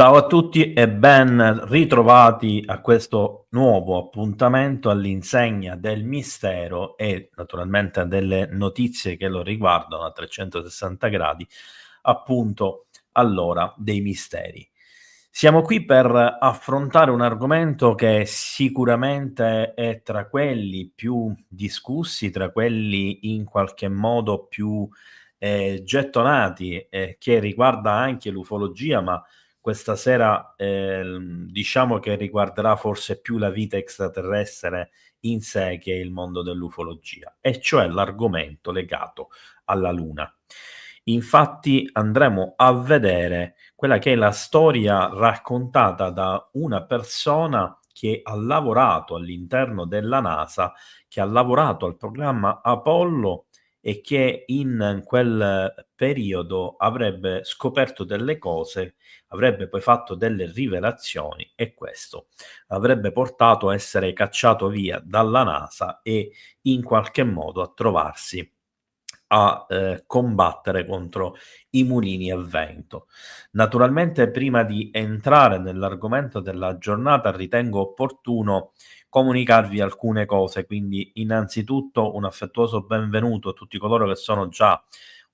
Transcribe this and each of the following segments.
Ciao a tutti e ben ritrovati a questo nuovo appuntamento all'insegna del mistero e naturalmente delle notizie che lo riguardano a 360 gradi, appunto all'ora dei misteri. Siamo qui per affrontare un argomento che sicuramente è tra quelli più discussi, tra quelli in qualche modo più gettonati, che riguarda anche l'ufologia, ma questa sera, diciamo che riguarderà forse più la vita extraterrestre in sé che il mondo dell'ufologia, e cioè l'argomento legato alla Luna. Infatti andremo a vedere quella che è la storia raccontata da una persona che ha lavorato all'interno della NASA, che ha lavorato al programma Apollo e che in quel periodo avrebbe scoperto delle cose, avrebbe poi fatto delle rivelazioni e questo avrebbe portato a essere cacciato via dalla NASA e in qualche modo a trovarsi a, combattere contro i mulini a vento. Naturalmente prima di entrare nell'argomento della giornata ritengo opportuno comunicarvi alcune cose, quindi innanzitutto un affettuoso benvenuto a tutti coloro che sono già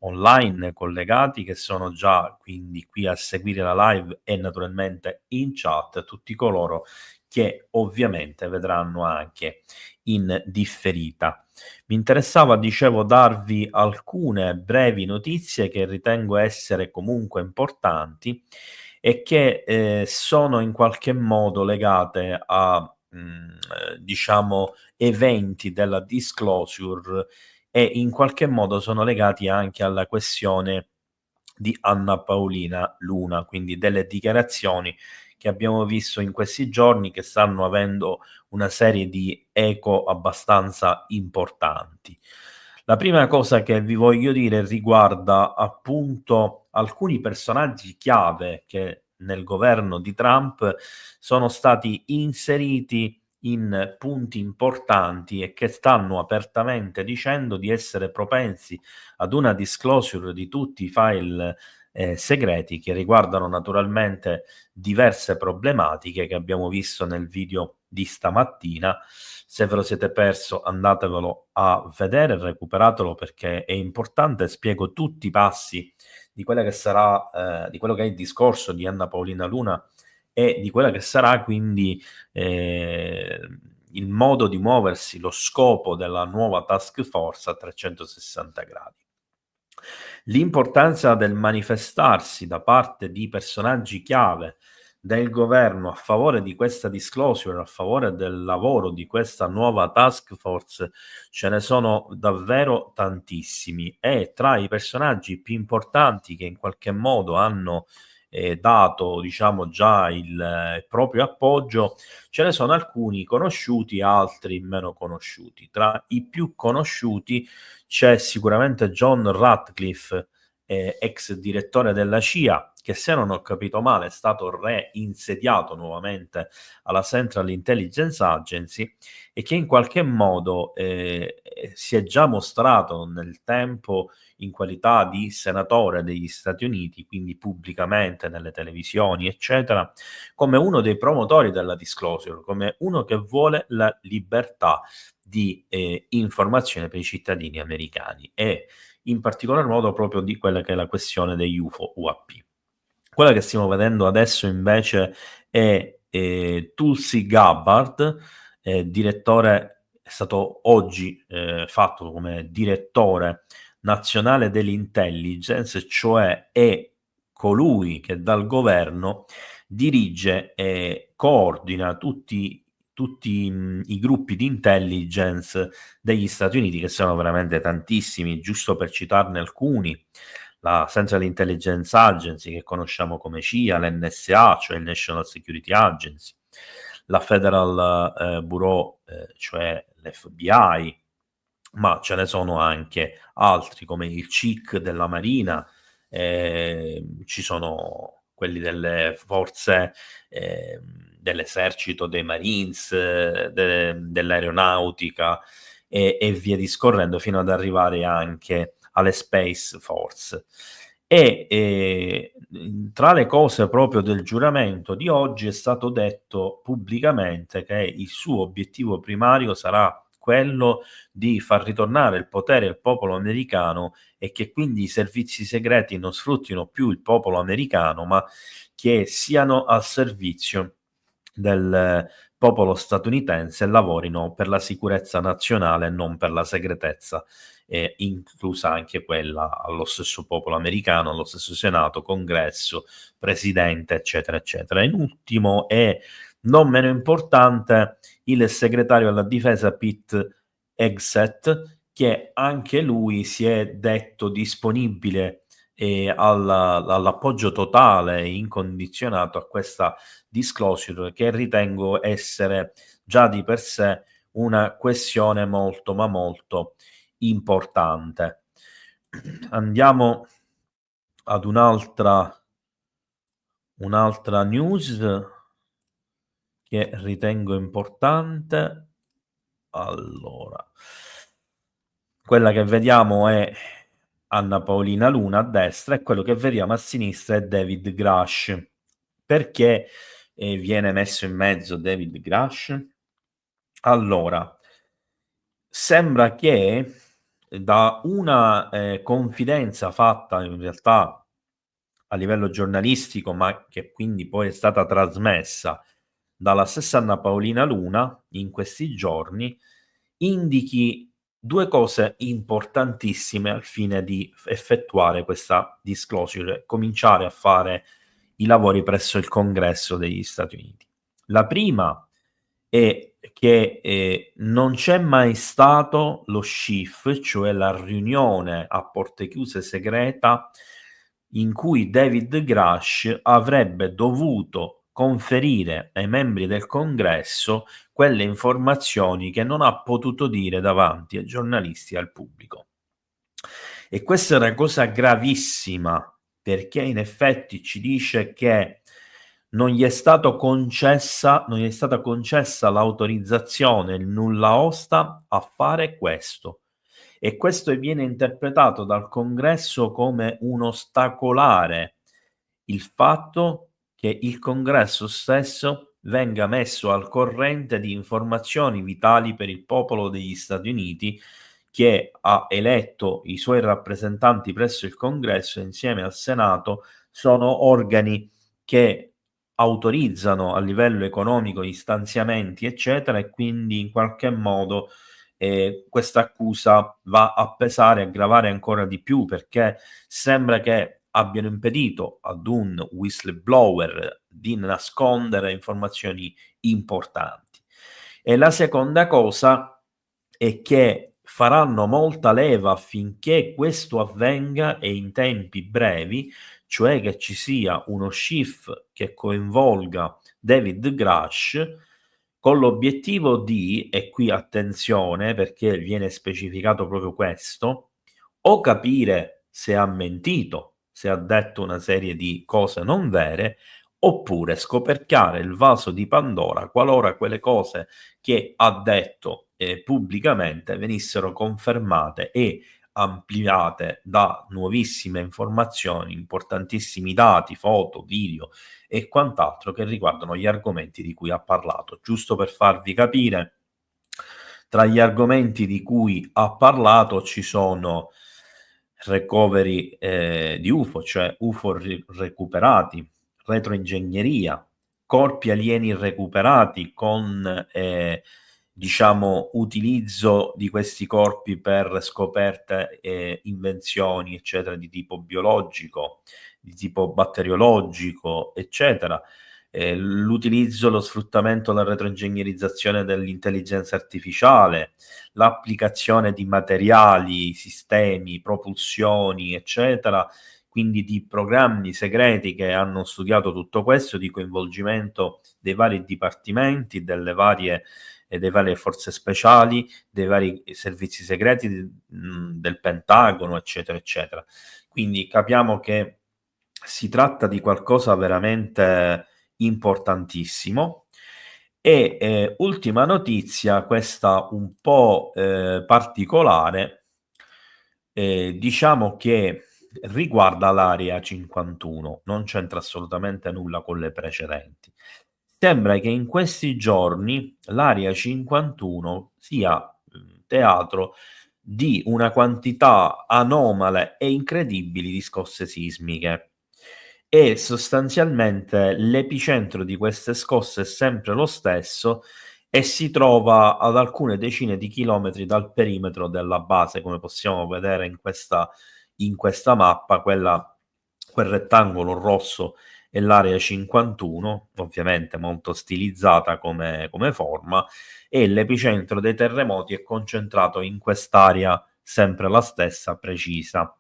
online collegati, che sono già quindi qui a seguire la live e naturalmente in chat, tutti coloro che ovviamente vedranno anche in differita. Mi interessava, dicevo, darvi alcune brevi notizie che ritengo essere comunque importanti e che, sono in qualche modo legate a, diciamo, eventi della disclosure e in qualche modo sono legati anche alla questione di Anna Paolina Luna, quindi delle dichiarazioni che abbiamo visto in questi giorni che stanno avendo una serie di eco abbastanza importanti. La prima cosa che vi voglio dire riguarda appunto alcuni personaggi chiave che nel governo di Trump sono stati inseriti in punti importanti e che stanno apertamente dicendo di essere propensi ad una disclosure di tutti i file segreti che riguardano naturalmente diverse problematiche che abbiamo visto nel video di stamattina. Se ve lo siete perso andatevelo a vedere, recuperatelo perché è importante, spiego tutti i passi di quella che sarà di quello che è il discorso di Anna Paolina Luna e di quella che sarà quindi il modo di muoversi, lo scopo della nuova task force a 360 gradi. L'importanza del manifestarsi da parte di personaggi chiave del governo a favore di questa disclosure, a favore del lavoro di questa nuova task force, ce ne sono davvero tantissimi e tra i personaggi più importanti che in qualche modo hanno dato, diciamo, già il proprio appoggio, ce ne sono alcuni conosciuti, altri meno conosciuti. Tra i più conosciuti c'è sicuramente John Ratcliffe, ex direttore della CIA, che se non ho capito male è stato reinsediato nuovamente alla Central Intelligence Agency e che in qualche modo si è già mostrato nel tempo in qualità di senatore degli Stati Uniti, quindi pubblicamente nelle televisioni, eccetera, come uno dei promotori della disclosure, come uno che vuole la libertà di informazione per i cittadini americani e in particolar modo proprio di quella che è la questione degli UFO UAP. Quella che stiamo vedendo adesso invece è Tulsi Gabbard, direttore, è stato oggi fatto come direttore nazionale dell'intelligence, cioè è colui che dal governo dirige e coordina tutti i gruppi di intelligence degli Stati Uniti, che sono veramente tantissimi, giusto per citarne alcuni: la Central Intelligence Agency, che conosciamo come CIA, l'NSA, cioè il National Security Agency, la Federal Bureau, cioè l'FBI, ma ce ne sono anche altri come il CIC della Marina, ci sono quelli delle forze dell'esercito, dei Marines, dell'aeronautica e via discorrendo fino ad arrivare anche alle Space Force. E tra le cose proprio del giuramento di oggi è stato detto pubblicamente che il suo obiettivo primario sarà quello di far ritornare il potere al popolo americano e che quindi i servizi segreti non sfruttino più il popolo americano, ma che siano al servizio del popolo statunitense e lavorino per la sicurezza nazionale e non per la segretezza, inclusa anche quella allo stesso popolo americano, allo stesso Senato, Congresso, Presidente, eccetera, eccetera. In ultimo e non meno importante, il segretario alla difesa Pete Hegseth, che anche lui si è detto disponibile all'appoggio totale e incondizionato a questa disclosure, che ritengo essere già di per sé una questione molto, ma molto importante. Andiamo ad un'altra news che ritengo importante. Allora, quella che vediamo è Anna Paolina Luna a destra e quello che vediamo a sinistra è David Grush. Perché viene messo in mezzo David Grush? Allora, sembra che da una confidenza fatta in realtà a livello giornalistico, ma che quindi poi è stata trasmessa dalla stessa Anna Paolina Luna in questi giorni, indichi 2 cose importantissime al fine di effettuare questa disclosure, cominciare a fare i lavori presso il Congresso degli Stati Uniti. La prima è che, non c'è mai stato lo SCIF, cioè la riunione a porte chiuse segreta, in cui David Grush avrebbe dovuto conferire ai membri del Congresso quelle informazioni che non ha potuto dire davanti ai giornalisti e al pubblico. E questa è una cosa gravissima, perché in effetti ci dice che non gli è stata concessa l'autorizzazione, il nulla osta a fare questo. E questo viene interpretato dal Congresso come un ostacolare il fatto che il Congresso stesso venga messo al corrente di informazioni vitali per il popolo degli Stati Uniti, che ha eletto i suoi rappresentanti presso il Congresso insieme al Senato, sono organi che autorizzano a livello economico gli stanziamenti, eccetera, e quindi in qualche modo questa accusa va a pesare e a gravare ancora di più, perché sembra che abbiano impedito ad un whistleblower di nascondere informazioni importanti. E la seconda cosa è che faranno molta leva affinché questo avvenga e in tempi brevi, cioè che ci sia uno SCIF che coinvolga David Grush con l'obiettivo di, e qui attenzione perché viene specificato proprio questo, o capire se ha mentito, se ha detto una serie di cose non vere, oppure scoperchiare il vaso di Pandora qualora quelle cose che ha detto pubblicamente venissero confermate e ampliate da nuovissime informazioni, importantissimi dati, foto, video e quant'altro che riguardano gli argomenti di cui ha parlato. Giusto per farvi capire, tra gli argomenti di cui ha parlato ci sono recovery di UFO, cioè UFO recuperati, retroingegneria, corpi alieni recuperati con diciamo utilizzo di questi corpi per scoperte e invenzioni, eccetera, di tipo biologico, di tipo batteriologico, eccetera. L'utilizzo, lo sfruttamento, la retroingegnerizzazione dell'intelligenza artificiale, l'applicazione di materiali, sistemi, propulsioni, eccetera, quindi di programmi segreti che hanno studiato tutto questo, di coinvolgimento dei vari dipartimenti, delle varie forze speciali, dei vari servizi segreti del Pentagono, eccetera, eccetera. Quindi capiamo che si tratta di qualcosa veramente importantissimo. E ultima notizia, questa un po' particolare, diciamo che riguarda l'Area 51, non c'entra assolutamente nulla con le precedenti. Sembra che in questi giorni l'Area 51 sia, teatro di una quantità anomale e incredibili di scosse sismiche. E sostanzialmente l'epicentro di queste scosse è sempre lo stesso e si trova ad alcune decine di chilometri dal perimetro della base, come possiamo vedere in questa mappa, quel rettangolo rosso è l'area 51, ovviamente molto stilizzata come forma, e l'epicentro dei terremoti è concentrato in quest'area sempre la stessa, precisa.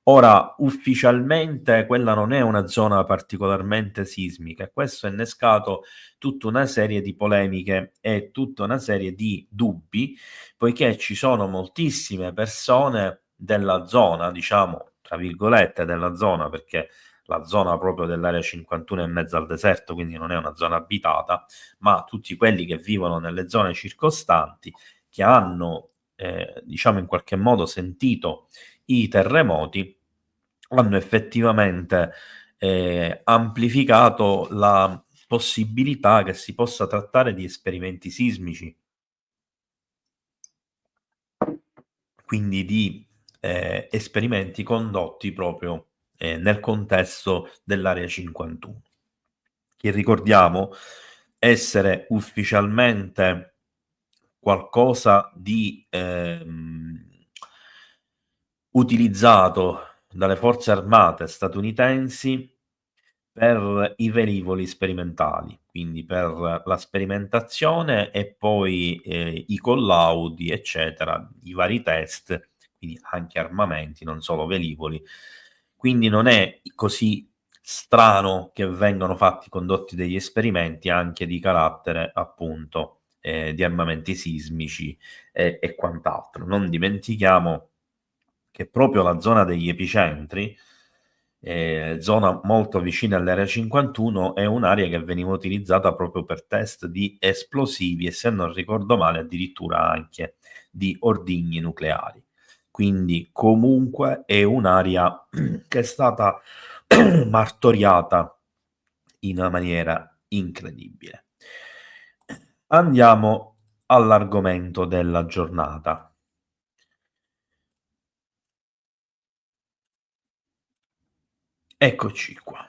Ora, ufficialmente quella non è una zona particolarmente sismica e questo ha innescato tutta una serie di polemiche e tutta una serie di dubbi, poiché ci sono moltissime persone della zona, diciamo, tra virgolette, della zona, perché la zona proprio dell'area 51 è in mezzo al deserto, quindi non è una zona abitata, ma tutti quelli che vivono nelle zone circostanti, che hanno, diciamo in qualche modo sentito i terremoti, hanno effettivamente amplificato la possibilità che si possa trattare di esperimenti sismici, quindi di esperimenti condotti proprio nel contesto dell'area 51, che ricordiamo essere ufficialmente qualcosa di utilizzato dalle forze armate statunitensi per i velivoli sperimentali, quindi per la sperimentazione e poi, i collaudi, eccetera, i vari test, quindi anche armamenti, non solo velivoli. Quindi non è così strano che vengano condotti degli esperimenti anche di carattere, appunto, di armamenti sismici e quant'altro. Non dimentichiamo che proprio la zona degli epicentri, zona molto vicina all'area 51, è un'area che veniva utilizzata proprio per test di esplosivi e, se non ricordo male, addirittura anche di ordigni nucleari. Quindi comunque è un'area che è stata martoriata in una maniera incredibile. Andiamo all'argomento della giornata. Eccoci qua.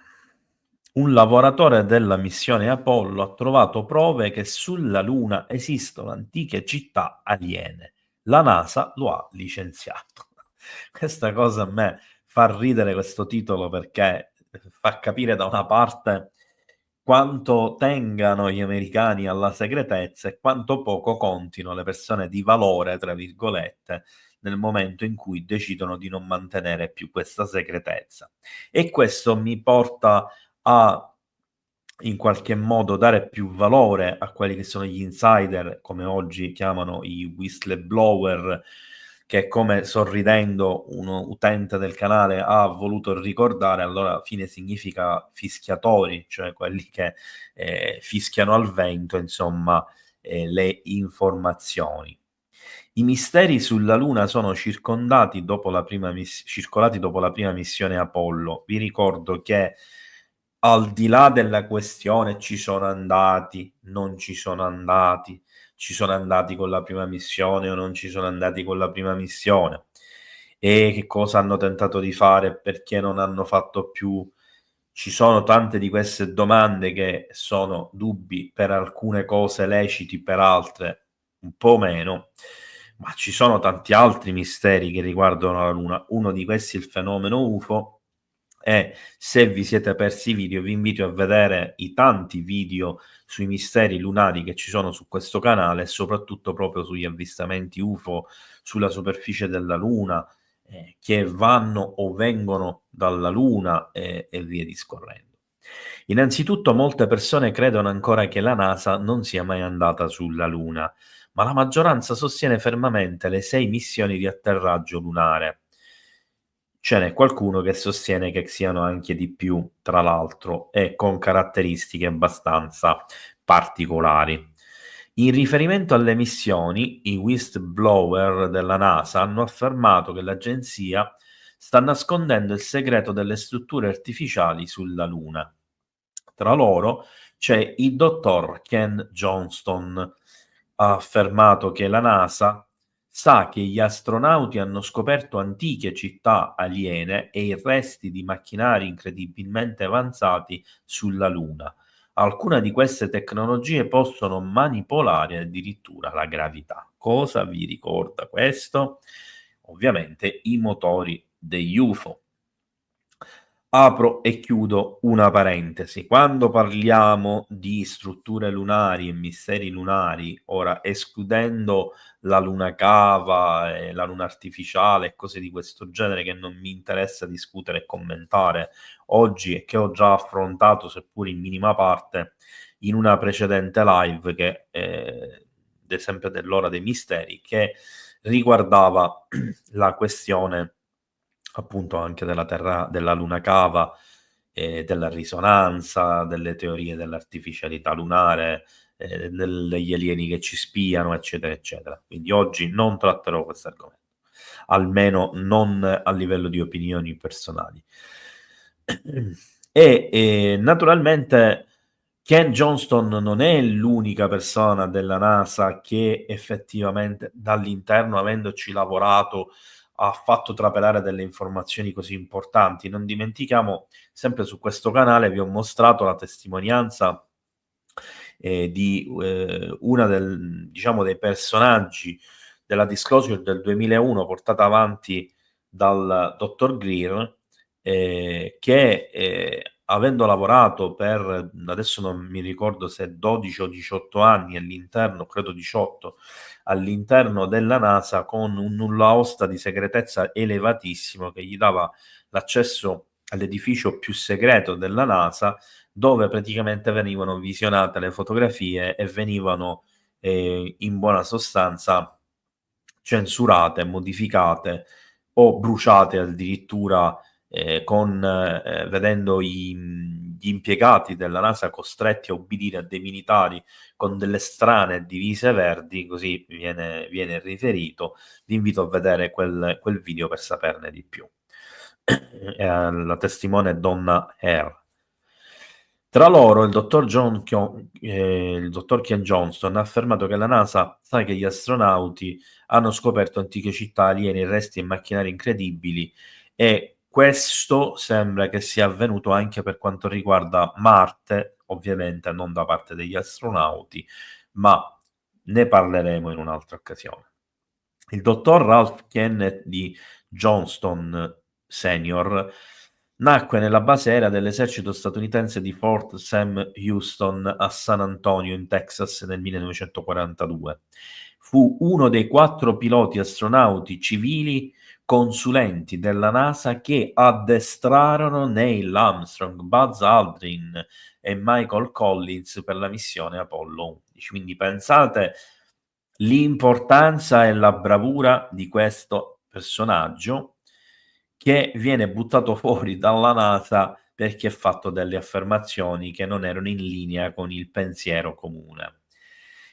Un lavoratore della missione Apollo ha trovato prove che sulla Luna esistono antiche città aliene. La NASA lo ha licenziato. Questa cosa a me fa ridere, questo titolo, perché fa capire da una parte quanto tengano gli americani alla segretezza e quanto poco contino le persone di valore, tra virgolette, nel momento in cui decidono di non mantenere più questa segretezza. E questo mi porta a, in qualche modo, dare più valore a quelli che sono gli insider, come oggi chiamano i whistleblower, che, come sorridendo un utente del canale ha voluto ricordare, allora fine significa fischiatori, cioè quelli che fischiano al vento, insomma, le informazioni. I misteri sulla Luna sono circolati dopo la prima missione Apollo. Vi ricordo che, al di là della questione ci sono andati, non ci sono andati con la prima missione o non ci sono andati con la prima missione, e che cosa hanno tentato di fare, perché non hanno fatto più. Ci sono tante di queste domande che sono dubbi, per alcune cose leciti, per altre un po' meno, ma ci sono tanti altri misteri che riguardano la Luna. Uno di questi è il fenomeno UFO, e se vi siete persi i video vi invito a vedere i tanti video sui misteri lunari che ci sono su questo canale, e soprattutto proprio sugli avvistamenti UFO sulla superficie della Luna, che vanno o vengono dalla Luna, e via discorrendo. Innanzitutto, molte persone credono ancora che la NASA non sia mai andata sulla Luna, ma la maggioranza sostiene fermamente le 6 missioni di atterraggio lunare. Ce n'è qualcuno che sostiene che siano anche di più, tra l'altro, e con caratteristiche abbastanza particolari. In riferimento alle missioni, i whistleblower della NASA hanno affermato che l'agenzia sta nascondendo il segreto delle strutture artificiali sulla Luna. Tra loro c'è il dottor Ken Johnston. Ha affermato che la NASA sa che gli astronauti hanno scoperto antiche città aliene e i resti di macchinari incredibilmente avanzati sulla Luna. Alcune di queste tecnologie possono manipolare addirittura la gravità. Cosa vi ricorda questo? Ovviamente i motori degli UFO. Apro e chiudo una parentesi. Quando parliamo di strutture lunari e misteri lunari, ora escludendo la luna cava e la luna artificiale e cose di questo genere che non mi interessa discutere e commentare oggi e che ho già affrontato, seppur in minima parte, in una precedente live che ad esempio dell'ora dei misteri, che riguardava la questione appunto anche della terra, della luna cava, della risonanza, delle teorie dell'artificialità lunare, degli alieni che ci spiano, eccetera, eccetera. Quindi oggi non tratterò questo argomento, almeno non a livello di opinioni personali. E naturalmente Ken Johnston non è l'unica persona della NASA che effettivamente dall'interno, avendoci lavorato, ha fatto trapelare delle informazioni così importanti. Non dimentichiamo, sempre su questo canale vi ho mostrato la testimonianza di una diciamo, dei personaggi della disclosure del 2001 portata avanti dal dottor Greer, che avendo lavorato per, adesso non mi ricordo se 12 o 18 anni all'interno, credo 18, all'interno della NASA, con un nulla osta di segretezza elevatissimo che gli dava l'accesso all'edificio più segreto della NASA, dove praticamente venivano visionate le fotografie e venivano in buona sostanza censurate, modificate o bruciate addirittura, vedendo gli impiegati della NASA costretti a obbedire a dei militari con delle strane divise verdi, così viene riferito. Vi invito a vedere quel video per saperne di più. La testimone è Donna Hare. Tra loro il dottor Ken Johnston ha affermato che la NASA sa che gli astronauti hanno scoperto antiche città aliene, resti e macchinari incredibili, e questo sembra che sia avvenuto anche per quanto riguarda Marte, ovviamente non da parte degli astronauti, ma ne parleremo in un'altra occasione. Il dottor Ralph Kennedy Johnston Sr. nacque nella base aerea dell'esercito statunitense di Fort Sam Houston a San Antonio, in Texas, nel 1942. Fu uno dei 4 piloti astronauti civili consulenti della NASA che addestrarono Neil Armstrong, Buzz Aldrin e Michael Collins per la missione Apollo 11. Quindi pensate l'importanza e la bravura di questo personaggio, che viene buttato fuori dalla NASA perché ha fatto delle affermazioni che non erano in linea con il pensiero comune.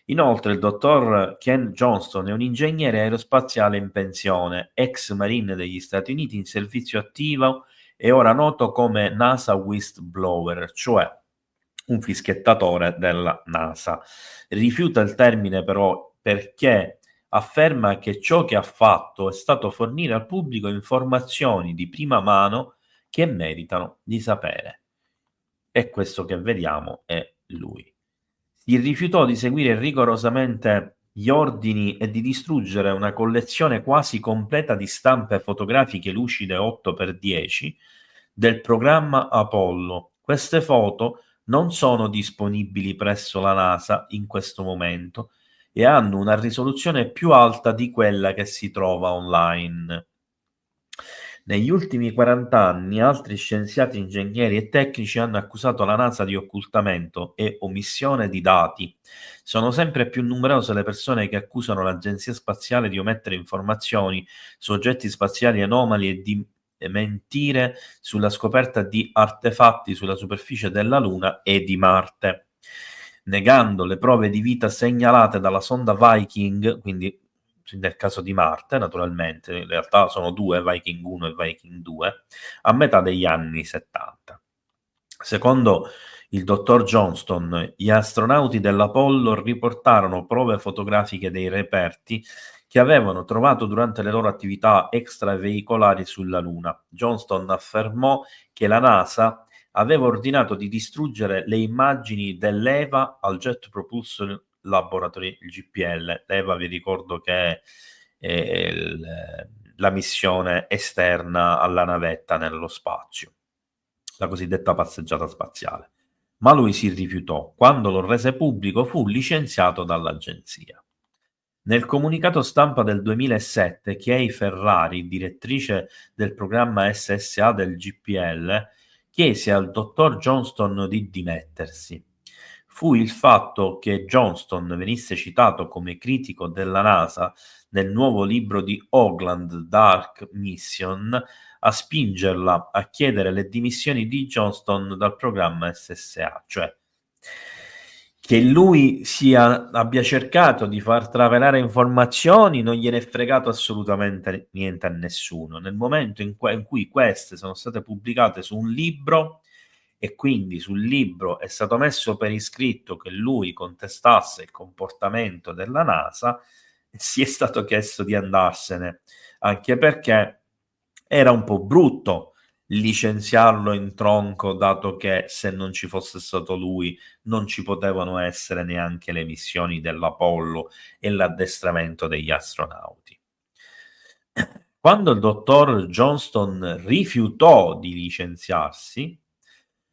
Inoltre il dottor Ken Johnston è un ingegnere aerospaziale in pensione, ex marine degli Stati Uniti in servizio attivo e ora noto come NASA whistleblower, cioè un fischettatore della NASA. Rifiuta il termine però perché afferma che ciò che ha fatto è stato fornire al pubblico informazioni di prima mano che meritano di sapere. E questo che vediamo è lui. Si rifiutò di seguire rigorosamente gli ordini e di distruggere una collezione quasi completa di stampe fotografiche lucide 8x10 del programma Apollo. Queste foto non sono disponibili presso la NASA in questo momento e hanno una risoluzione più alta di quella che si trova online. Negli ultimi 40 anni altri scienziati, ingegneri e tecnici hanno accusato la NASA di occultamento e omissione di dati. Sono sempre più numerose le persone che accusano l'Agenzia Spaziale di omettere informazioni su oggetti spaziali anomali e di mentire sulla scoperta di artefatti sulla superficie della Luna e di Marte, negando le prove di vita segnalate dalla sonda Viking, quindi nel caso di Marte, naturalmente, in realtà sono due, Viking 1 e Viking 2, a metà degli anni 70. Secondo il dottor Johnston, gli astronauti dell'Apollo riportarono prove fotografiche dei reperti che avevano trovato durante le loro attività extraveicolari sulla Luna. Johnston affermò che la NASA aveva ordinato di distruggere le immagini dell'EVA al Jet Propulsion Laboratory, il GPL. L'EVA vi ricordo che è la missione esterna alla navetta nello spazio, la cosiddetta passeggiata spaziale. Ma lui si rifiutò. Quando lo rese pubblico fu licenziato dall'agenzia. Nel comunicato stampa del 2007, Kay Ferrari, direttrice del programma SSA del GPL, chiese al dottor Johnston di dimettersi. Fu il fatto che Johnston venisse citato come critico della NASA nel nuovo libro di Hoagland, Dark Mission, a spingerla a chiedere le dimissioni di Johnston dal programma SSA, cioè che lui abbia cercato di far travelare informazioni non gliene è fregato assolutamente niente a nessuno. Nel momento in cui queste sono state pubblicate su un libro e quindi sul libro è stato messo per iscritto che lui contestasse il comportamento della NASA, si è stato chiesto di andarsene, anche perché era un po' brutto licenziarlo in tronco, dato che se non ci fosse stato lui non ci potevano essere neanche le missioni dell'Apollo e l'addestramento degli astronauti. Quando il dottor Johnston rifiutò di licenziarsi,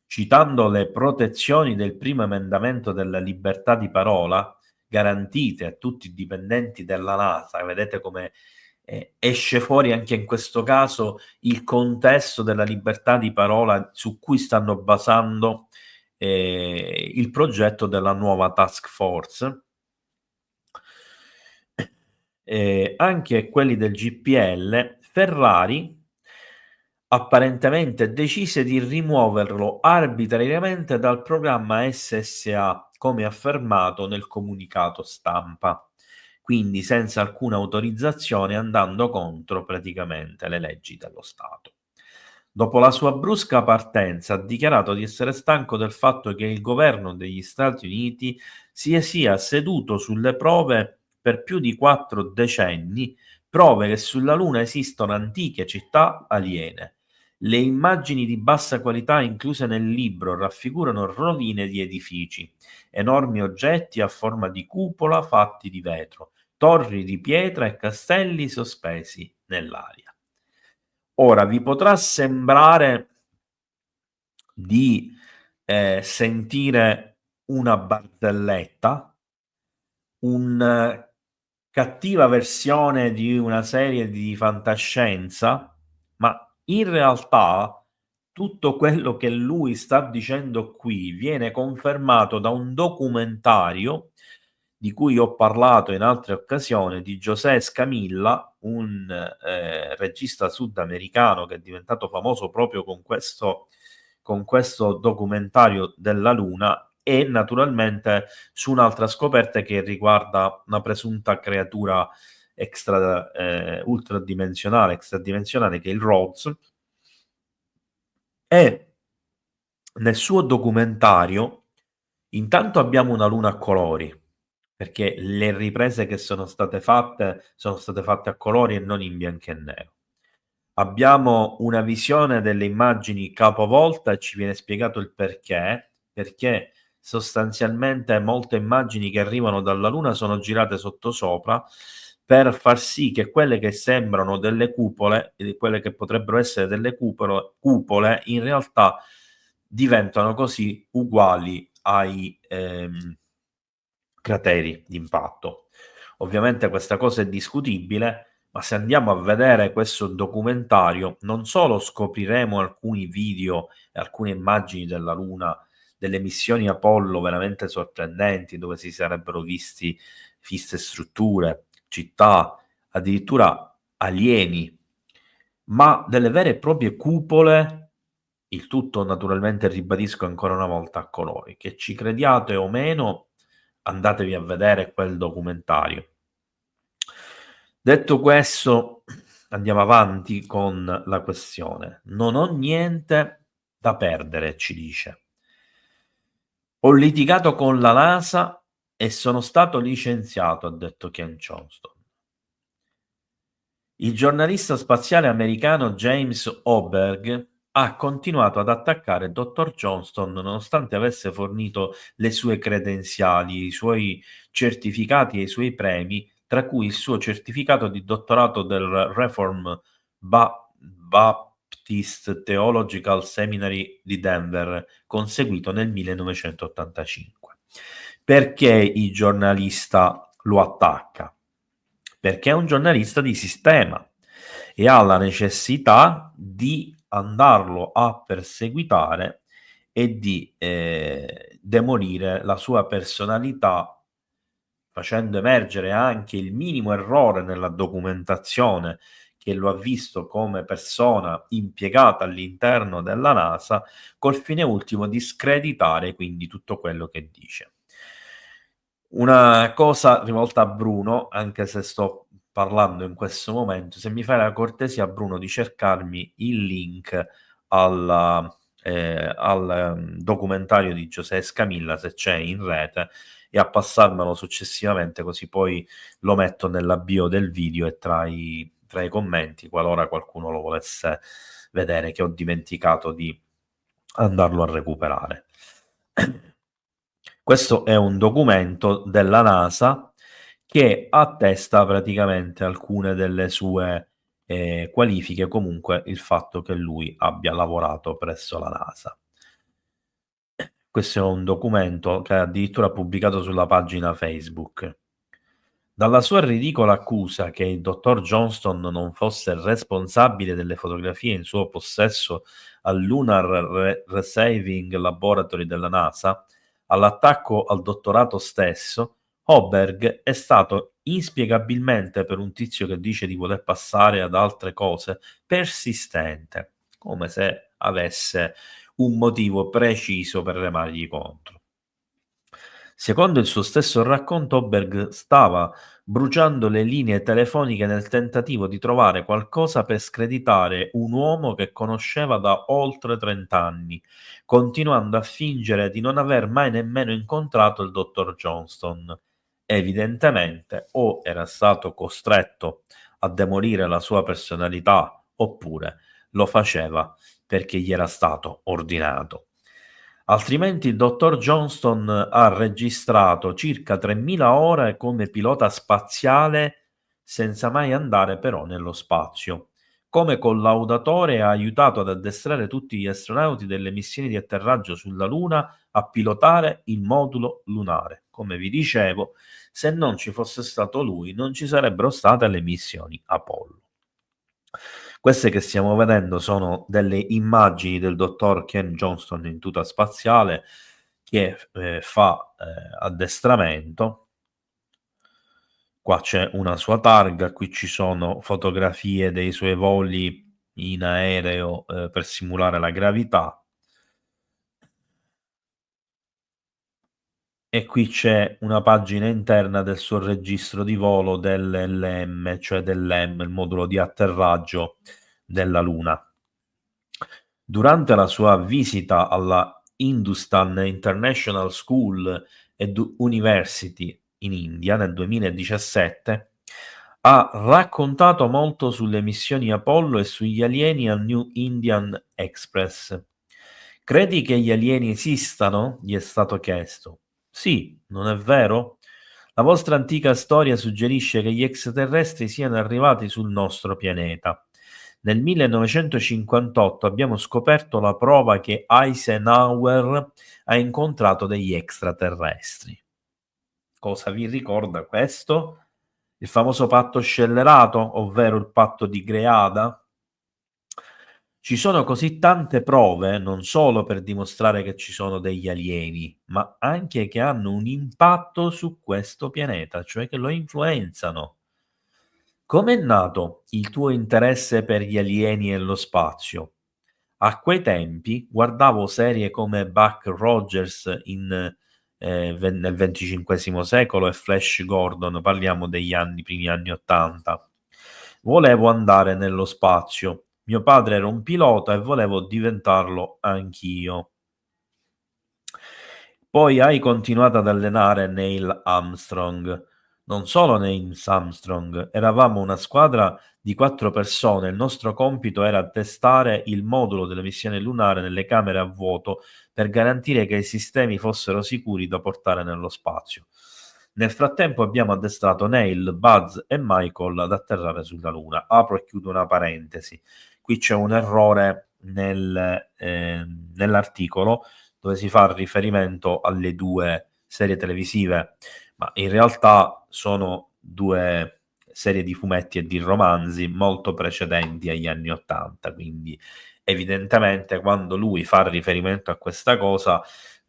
citando le protezioni del primo emendamento della libertà di parola garantite a tutti i dipendenti della NASA, vedete come esce fuori anche in questo caso il contesto della libertà di parola su cui stanno basando il progetto della nuova task force. Anche quelli del GPL, Ferrari apparentemente decise di rimuoverlo arbitrariamente dal programma SSA, come affermato nel comunicato stampa, quindi senza alcuna autorizzazione, andando contro praticamente le leggi dello Stato. Dopo la sua brusca partenza, ha dichiarato di essere stanco del fatto che il governo degli Stati Uniti sia seduto sulle prove per più di 4 decenni, prove che sulla Luna esistono antiche città aliene. Le immagini di bassa qualità incluse nel libro raffigurano rovine di edifici, enormi oggetti a forma di cupola fatti di vetro, torri di pietra e castelli sospesi nell'aria. Ora vi potrà sembrare di sentire una barzelletta, un cattiva versione di una serie di fantascienza, ma in realtà tutto quello che lui sta dicendo qui viene confermato da un documentario di cui ho parlato in altre occasioni, di José Scamilla, un regista sudamericano che è diventato famoso proprio con questo documentario della Luna, e naturalmente su un'altra scoperta che riguarda una presunta creatura ultradimensionale che è il Rhodes. E nel suo documentario intanto abbiamo una luna a colori, perché le riprese che sono state fatte a colori e non in bianco e nero. Abbiamo una visione delle immagini capovolta e ci viene spiegato il perché sostanzialmente molte immagini che arrivano dalla Luna sono girate sottosopra per far sì che quelle che sembrano delle cupole, quelle che potrebbero essere delle cupole in realtà diventano così uguali ai crateri d'impatto. Ovviamente questa cosa è discutibile, ma se andiamo a vedere questo documentario, non solo scopriremo alcuni video e alcune immagini della Luna, delle missioni Apollo veramente sorprendenti, dove si sarebbero viste strutture, città, addirittura alieni, ma delle vere e proprie cupole, il tutto naturalmente, ribadisco ancora una volta, a colori. Che ci crediate o meno, andatevi a vedere quel documentario. Detto questo, andiamo avanti con la questione. Non ho niente da perdere, ci dice. Ho litigato con la NASA e sono stato licenziato, ha detto Ken Johnston. Il giornalista spaziale americano James Oberg ha continuato ad attaccare il dottor Johnston nonostante avesse fornito le sue credenziali, i suoi certificati e i suoi premi, tra cui il suo certificato di dottorato del Reform Baptist Theological Seminary di Denver, conseguito nel 1985. Perché il giornalista lo attacca? Perché è un giornalista di sistema e ha la necessità di andarlo a perseguitare e di demolire la sua personalità, facendo emergere anche il minimo errore nella documentazione che lo ha visto come persona impiegata all'interno della NASA, col fine ultimo di screditare quindi tutto quello che dice. Una cosa rivolta a Bruno, anche se sto parlando in questo momento, se mi fai la cortesia, Bruno, di cercarmi il link documentario di Giuseppe Scamilla, se c'è in rete, e a passarmelo successivamente, così poi lo metto nella bio del video e tra i commenti, qualora qualcuno lo volesse vedere, che ho dimenticato di andarlo a recuperare. Questo è un documento della NASA che attesta praticamente alcune delle sue qualifiche, comunque il fatto che lui abbia lavorato presso la NASA. Questo è un documento che è addirittura pubblicato sulla pagina Facebook. Dalla sua ridicola accusa che il dottor Johnston non fosse responsabile delle fotografie in suo possesso al Lunar Receiving Laboratory della NASA, all'attacco al dottorato stesso, Hoberg è stato inspiegabilmente, per un tizio che dice di voler passare ad altre cose, persistente, come se avesse un motivo preciso per remargli contro. Secondo il suo stesso racconto, Oberg stava bruciando le linee telefoniche nel tentativo di trovare qualcosa per screditare un uomo che conosceva da oltre 30 anni, continuando a fingere di non aver mai nemmeno incontrato il dottor Johnston. Evidentemente o era stato costretto a demolire la sua personalità, oppure lo faceva perché gli era stato ordinato. Altrimenti il dottor Johnston ha registrato circa 3000 ore come pilota spaziale senza mai andare però nello spazio. Come collaudatore ha aiutato ad addestrare tutti gli astronauti delle missioni di atterraggio sulla Luna a pilotare il modulo lunare. Come vi dicevo, se non ci fosse stato lui non ci sarebbero state le missioni Apollo. Queste che stiamo vedendo sono delle immagini del dottor Ken Johnston in tuta spaziale che fa addestramento. Qua c'è una sua targa, qui ci sono fotografie dei suoi voli in aereo per simulare la gravità. E qui c'è una pagina interna del suo registro di volo dell'LM, cioè dell'EM, il modulo di atterraggio della Luna. Durante la sua visita alla Hindustan International School and University in India nel 2017, ha raccontato molto sulle missioni Apollo e sugli alieni al New Indian Express. Credi che gli alieni esistano? Gli è stato chiesto. Sì, non è vero? La vostra antica storia suggerisce che gli extraterrestri siano arrivati sul nostro pianeta. Nel 1958 abbiamo scoperto la prova che Eisenhower ha incontrato degli extraterrestri. Cosa vi ricorda questo? Il famoso patto scellerato, ovvero il patto di Greada? Ci sono così tante prove, non solo per dimostrare che ci sono degli alieni, ma anche che hanno un impatto su questo pianeta, cioè che lo influenzano. Com'è nato il tuo interesse per gli alieni e lo spazio? A quei tempi guardavo serie come Buck Rogers nel XXV secolo e Flash Gordon, parliamo degli primi anni '80. Volevo andare nello spazio. Mio padre era un pilota e volevo diventarlo anch'io. Poi hai continuato ad allenare Neil Armstrong. Non solo Neil Armstrong, eravamo una squadra di 4 persone. Il nostro compito era testare il modulo della missione lunare nelle camere a vuoto per garantire che i sistemi fossero sicuri da portare nello spazio. Nel frattempo abbiamo addestrato Neil, Buzz e Michael ad atterrare sulla Luna. Apro e chiudo una parentesi. Qui c'è un errore nell'articolo dove si fa riferimento alle 2 serie televisive, ma in realtà sono 2 serie di fumetti e di romanzi molto precedenti agli anni '80, quindi evidentemente quando lui fa riferimento a questa cosa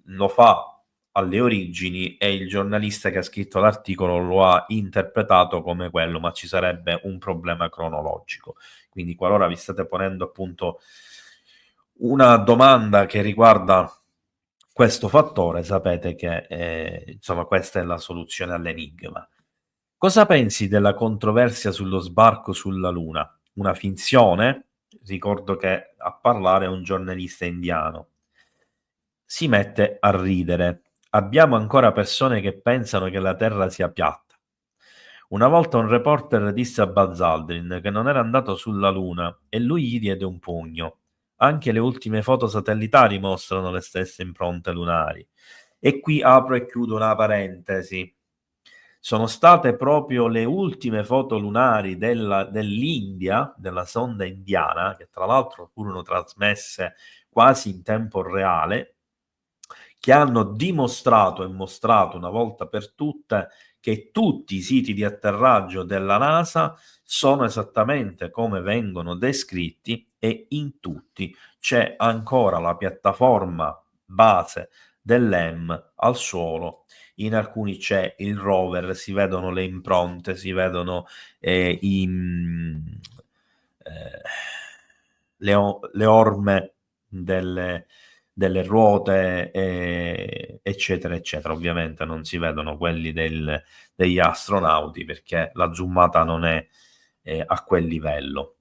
lo fa alle origini e il giornalista che ha scritto l'articolo lo ha interpretato come quello, ma ci sarebbe un problema cronologico. Quindi qualora vi state ponendo appunto una domanda che riguarda questo fattore, sapete che insomma questa è la soluzione all'enigma. Cosa pensi della controversia sullo sbarco sulla Luna? Una finzione? Ricordo che a parlare è un giornalista indiano. Si mette a ridere. Abbiamo ancora persone che pensano che la Terra sia piatta. Una volta un reporter disse a Buzz Aldrin che non era andato sulla Luna e lui gli diede un pugno. Anche le ultime foto satellitari mostrano le stesse impronte lunari. E qui apro e chiudo una parentesi. Sono state proprio le ultime foto lunari dell'India, della sonda indiana, che tra l'altro furono trasmesse quasi in tempo reale, che hanno dimostrato e mostrato una volta per tutte che tutti i siti di atterraggio della NASA sono esattamente come vengono descritti e in tutti c'è ancora la piattaforma base dell'EM al suolo, in alcuni c'è il rover, si vedono le impronte, si vedono eh, le orme delle ruote, eccetera, eccetera. Ovviamente non si vedono quelli degli astronauti perché la zoomata non è a quel livello.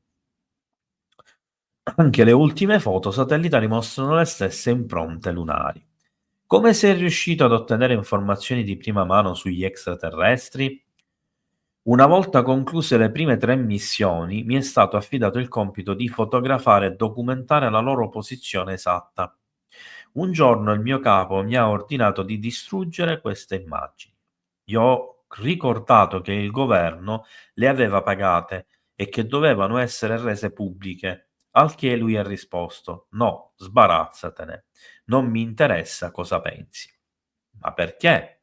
Anche le ultime foto satellitari mostrano le stesse impronte lunari. Come sei riuscito ad ottenere informazioni di prima mano sugli extraterrestri? Una volta concluse le prime 3 missioni, mi è stato affidato il compito di fotografare e documentare la loro posizione esatta. Un giorno il mio capo mi ha ordinato di distruggere queste immagini. Gli ho ricordato che il governo le aveva pagate e che dovevano essere rese pubbliche, al che lui ha risposto: no, sbarazzatene, non mi interessa cosa pensi. Ma perché?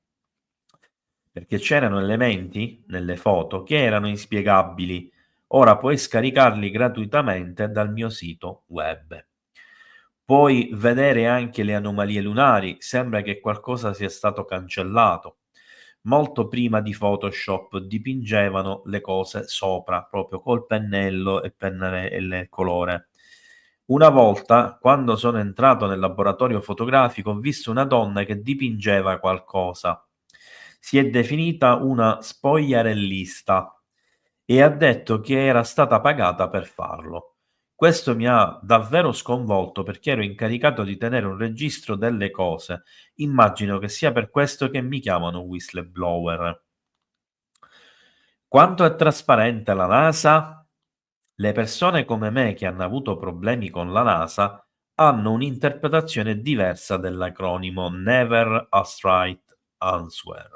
Perché c'erano elementi nelle foto che erano inspiegabili. Ora puoi scaricarli gratuitamente dal mio sito web. Puoi vedere anche le anomalie lunari, sembra che qualcosa sia stato cancellato. Molto prima di Photoshop dipingevano le cose sopra, proprio col pennello e il colore. Una volta, quando sono entrato nel laboratorio fotografico, ho visto una donna che dipingeva qualcosa. Si è definita una spogliarellista e ha detto che era stata pagata per farlo. Questo mi ha davvero sconvolto perché ero incaricato di tenere un registro delle cose. Immagino che sia per questo che mi chiamano whistleblower. Quanto è trasparente la NASA? Le persone come me che hanno avuto problemi con la NASA hanno un'interpretazione diversa dell'acronimo Never a Straight Answer.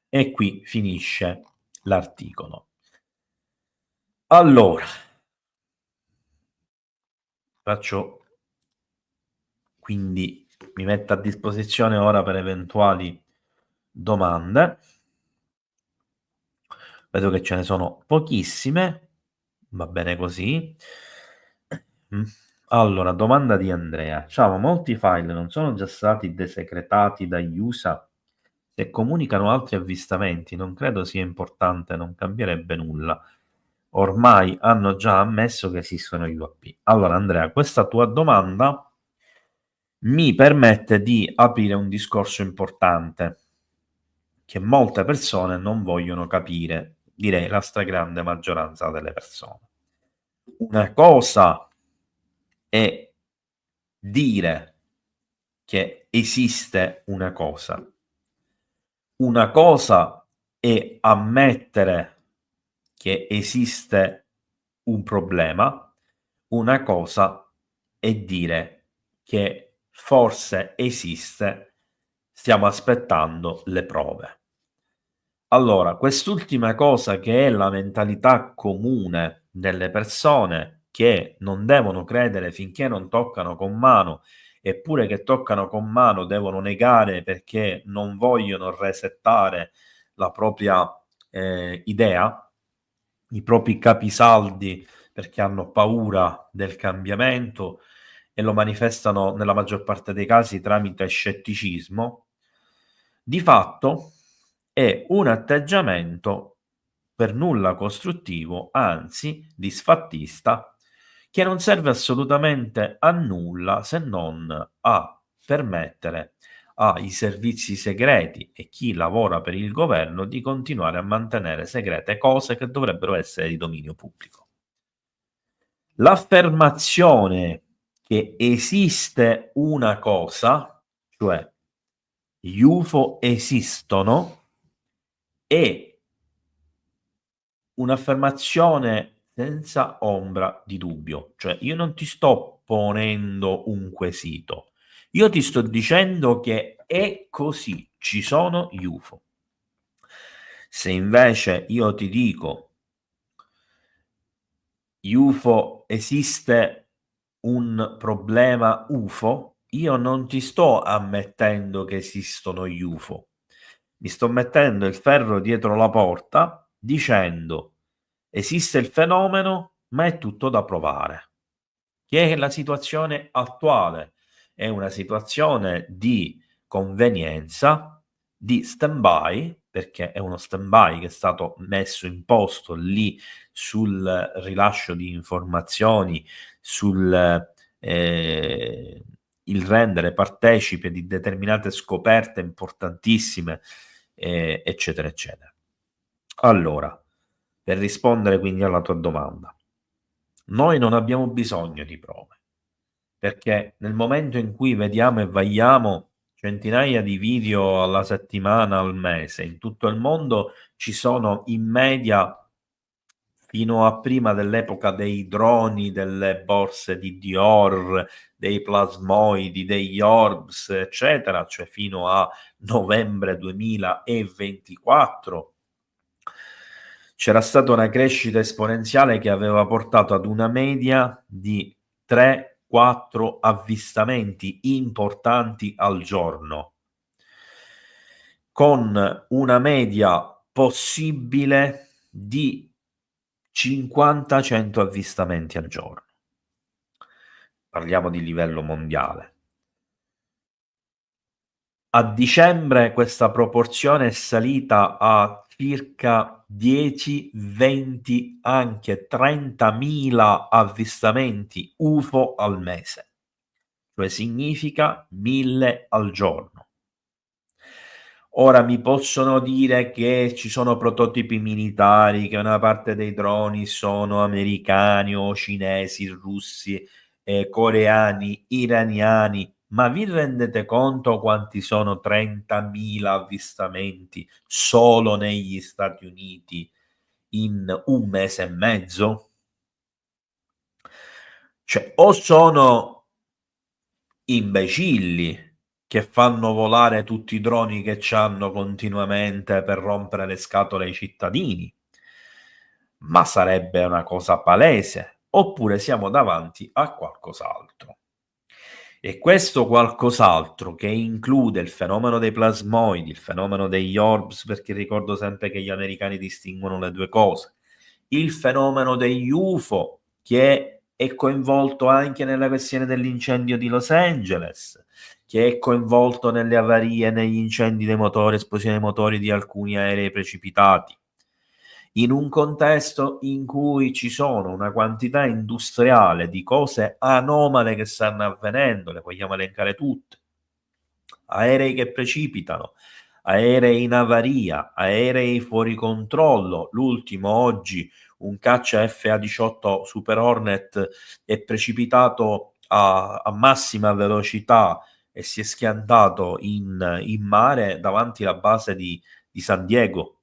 E qui finisce l'articolo. Allora, quindi mi metto a disposizione ora per eventuali domande. Vedo che ce ne sono pochissime, va bene così. Allora, domanda di Andrea. Ciao, molti file non sono già stati desecretati dagli USA? Se comunicano altri avvistamenti, non credo sia importante, non cambierebbe nulla. Ormai hanno già ammesso che esistono gli UAP. Allora, Andrea, questa tua domanda mi permette di aprire un discorso importante che molte persone non vogliono capire. direi la stragrande maggioranza delle persone. Una cosa è dire che esiste una cosa è ammettere che esiste un problema, una cosa è dire che forse esiste, stiamo aspettando le prove. Allora, quest'ultima cosa, che è la mentalità comune delle persone che non devono credere finché non toccano con mano, eppure che toccano con mano devono negare perché non vogliono resettare la propria idea, i propri capisaldi, perché hanno paura del cambiamento e lo manifestano nella maggior parte dei casi tramite scetticismo, di fatto è un atteggiamento per nulla costruttivo, anzi disfattista, che non serve assolutamente a nulla se non a permettere ai servizi segreti e chi lavora per il governo di continuare a mantenere segrete cose che dovrebbero essere di dominio pubblico. L'affermazione che esiste una cosa, cioè gli UFO esistono, è un'affermazione senza ombra di dubbio. Cioè, io non ti sto ponendo un quesito, io ti sto dicendo che è così, ci sono gli UFO. Se invece io ti dico UFO, esiste un problema UFO, io non ti sto ammettendo che esistono gli UFO, mi sto mettendo il ferro dietro la porta dicendo esiste il fenomeno, ma è tutto da provare, che è la situazione attuale, è una situazione di convenienza, di stand-by, perché è uno stand-by che è stato messo in posto lì sul rilascio di informazioni, sul il rendere partecipe di determinate scoperte importantissime, eccetera, eccetera. Allora, per rispondere quindi alla tua domanda, noi non abbiamo bisogno di prove, perché nel momento in cui vediamo e vagliamo centinaia di video alla settimana, al mese, in tutto il mondo ci sono in media, fino a prima dell'epoca dei droni, delle borse di Dior, dei plasmoidi, degli orbs, eccetera, cioè fino a novembre 2024, c'era stata una crescita esponenziale che aveva portato ad una media di 3-4 avvistamenti importanti al giorno, con una media possibile di 50-100 avvistamenti al giorno. Parliamo di livello mondiale. A dicembre questa proporzione è salita a circa 10, 20, anche 30.000 avvistamenti UFO al mese, cioè significa 1000 al giorno. Ora mi possono dire che ci sono prototipi militari, che una parte dei droni sono americani o cinesi, russi, coreani, iraniani, ma vi rendete conto quanti sono 30.000 avvistamenti solo negli Stati Uniti in un mese e mezzo? Cioè, o sono imbecilli che fanno volare tutti i droni che c'hanno continuamente per rompere le scatole ai cittadini, ma sarebbe una cosa palese, oppure siamo davanti a qualcos'altro. E questo qualcos'altro, che include il fenomeno dei plasmoidi, il fenomeno degli orbs, perché ricordo sempre che gli americani distinguono le due cose, il fenomeno degli UFO, che è coinvolto anche nella questione dell'incendio di Los Angeles, che è coinvolto nelle avarie, negli incendi dei motori, esplosioni dei motori di alcuni aerei precipitati, in un contesto in cui ci sono una quantità industriale di cose anomale che stanno avvenendo, le vogliamo elencare tutte: aerei che precipitano, aerei in avaria, aerei fuori controllo. L'ultimo oggi, un caccia FA-18 Super Hornet è precipitato a massima velocità e si è schiantato in mare davanti alla base di San Diego.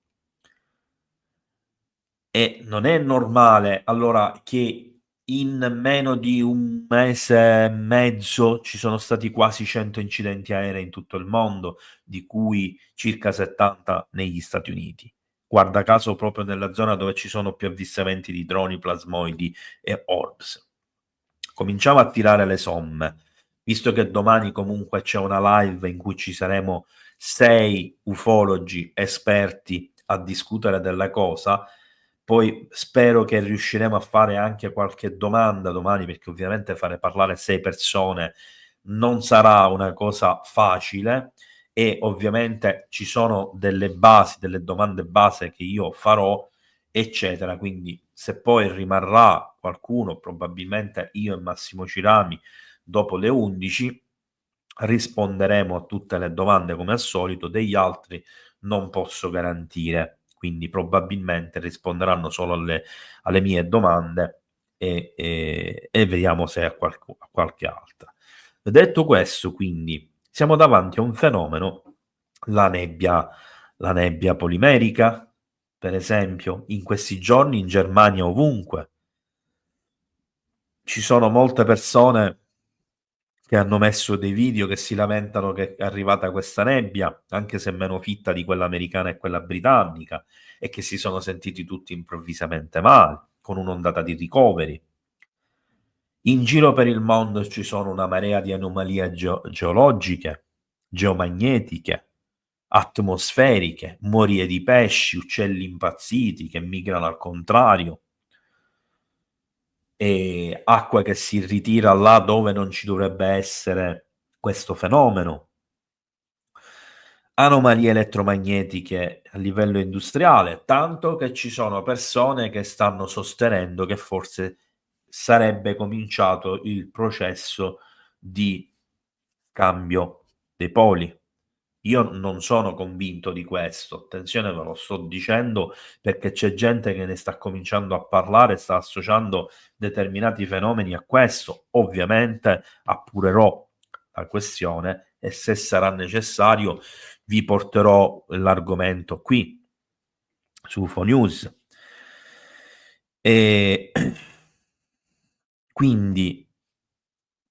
E non è normale allora che in meno di un mese e mezzo ci sono stati quasi 100 incidenti aerei in tutto il mondo, di cui circa 70 negli Stati Uniti. Guarda caso proprio nella zona dove ci sono più avvistamenti di droni, plasmoidi e orbs. Cominciamo a tirare le somme, visto che domani comunque c'è una live in cui ci saremo 6 ufologi esperti a discutere della cosa. Poi spero che riusciremo a fare anche qualche domanda domani, perché ovviamente fare parlare 6 persone non sarà una cosa facile e ovviamente ci sono delle basi, delle domande base che io farò, eccetera. Quindi se poi rimarrà qualcuno, probabilmente io e Massimo Cirami, dopo le 11 risponderemo a tutte le domande come al solito, degli altri non posso garantire, quindi probabilmente risponderanno solo alle mie domande e vediamo se a qualche altra. Detto questo, quindi, siamo davanti a un fenomeno, la nebbia, la nebbia polimerica, per esempio, in questi giorni in Germania ovunque. Ci sono molte persone che hanno messo dei video che si lamentano che è arrivata questa nebbia, anche se meno fitta di quella americana e quella britannica, e che si sono sentiti tutti improvvisamente male, con un'ondata di ricoveri. In giro per il mondo ci sono una marea di anomalie geologiche, geomagnetiche, atmosferiche, morie di pesci, uccelli impazziti che migrano al contrario, e acqua che si ritira là dove non ci dovrebbe essere questo fenomeno, anomalie elettromagnetiche a livello industriale, tanto che ci sono persone che stanno sostenendo che forse sarebbe cominciato il processo di cambio dei poli. Io non sono convinto di questo, attenzione, ve lo sto dicendo perché c'è gente che ne sta cominciando a parlare, sta associando determinati fenomeni a questo. Ovviamente appurerò la questione e se sarà necessario vi porterò l'argomento qui su UFO News. E quindi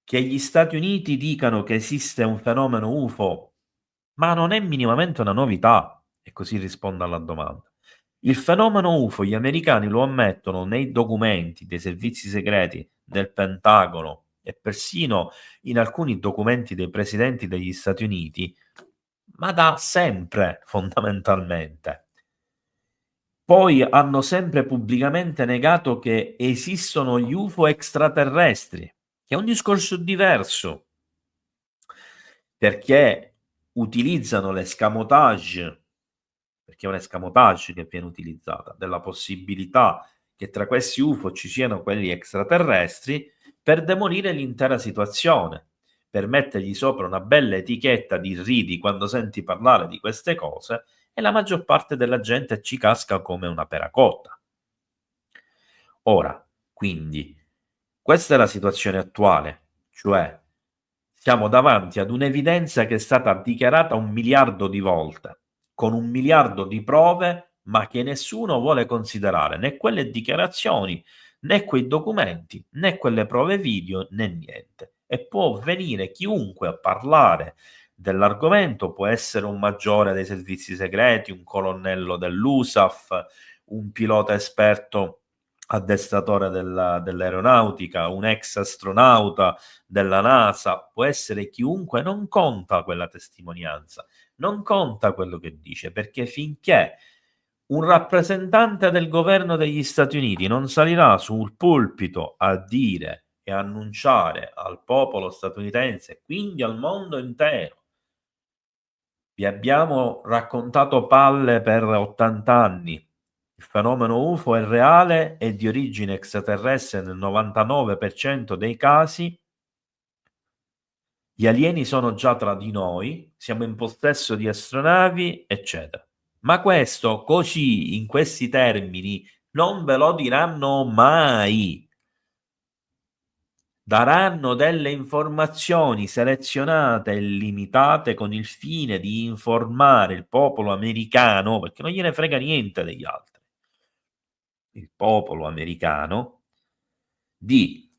che gli Stati Uniti dicano che esiste un fenomeno UFO, ma non è minimamente una novità, e così rispondo alla domanda. Il fenomeno UFO gli americani lo ammettono nei documenti dei servizi segreti del Pentagono e persino in alcuni documenti dei presidenti degli Stati Uniti, ma da sempre fondamentalmente. Poi hanno sempre pubblicamente negato che esistono gli UFO extraterrestri, che è un discorso diverso, perché utilizzano l'escamotage, perché è un escamotage che viene utilizzata, della possibilità che tra questi UFO ci siano quelli extraterrestri per demolire l'intera situazione, per mettergli sopra una bella etichetta di ridi quando senti parlare di queste cose e la maggior parte della gente ci casca come una pera cotta. Ora, quindi, questa è la situazione attuale, cioè siamo davanti ad un'evidenza che è stata dichiarata 1 miliardo di volte, con 1 miliardo di prove, ma che nessuno vuole considerare, né quelle dichiarazioni, né quei documenti, né quelle prove video, né niente. E può venire chiunque a parlare dell'argomento, può essere un maggiore dei servizi segreti, un colonnello dell'USAF, un pilota esperto addestratore dell'aeronautica, un ex astronauta della NASA, può essere chiunque, non conta quella testimonianza, non conta quello che dice, perché finché un rappresentante del governo degli Stati Uniti non salirà sul pulpito a dire e annunciare al popolo statunitense, quindi al mondo intero, vi abbiamo raccontato palle per 80 anni. Il fenomeno UFO è reale e di origine extraterrestre nel 99% dei casi. gli alieni sono già tra di noi, siamo in possesso di astronavi, eccetera. Ma questo così, in questi termini, non ve lo diranno mai. Daranno delle informazioni selezionate e limitate con il fine di informare il popolo americano, perché non gliene frega niente degli altri, il popolo americano, di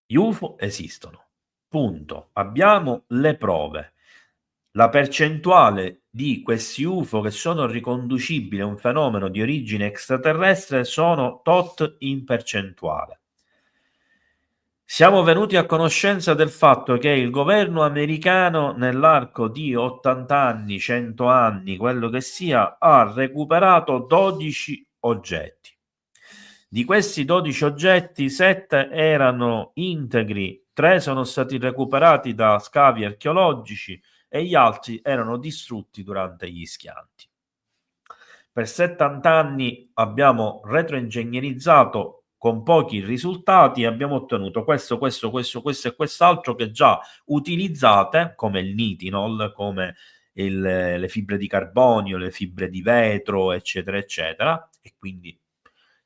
gli UFO esistono. Punto. Abbiamo le prove. La percentuale di questi UFO che sono riconducibili a un fenomeno di origine extraterrestre sono tot in percentuale. Siamo venuti a conoscenza del fatto che il governo americano, nell'arco di 80 anni, 100 anni, quello che sia, ha recuperato 12 oggetti. Di questi 12 oggetti, 7 erano integri, 3 sono stati recuperati da scavi archeologici e gli altri erano distrutti durante gli schianti. Per 70 anni abbiamo retroingegnerizzato con pochi risultati e abbiamo ottenuto questo e quest'altro che già utilizzate, come il nitinol, come le fibre di carbonio, le fibre di vetro, eccetera, eccetera, e quindi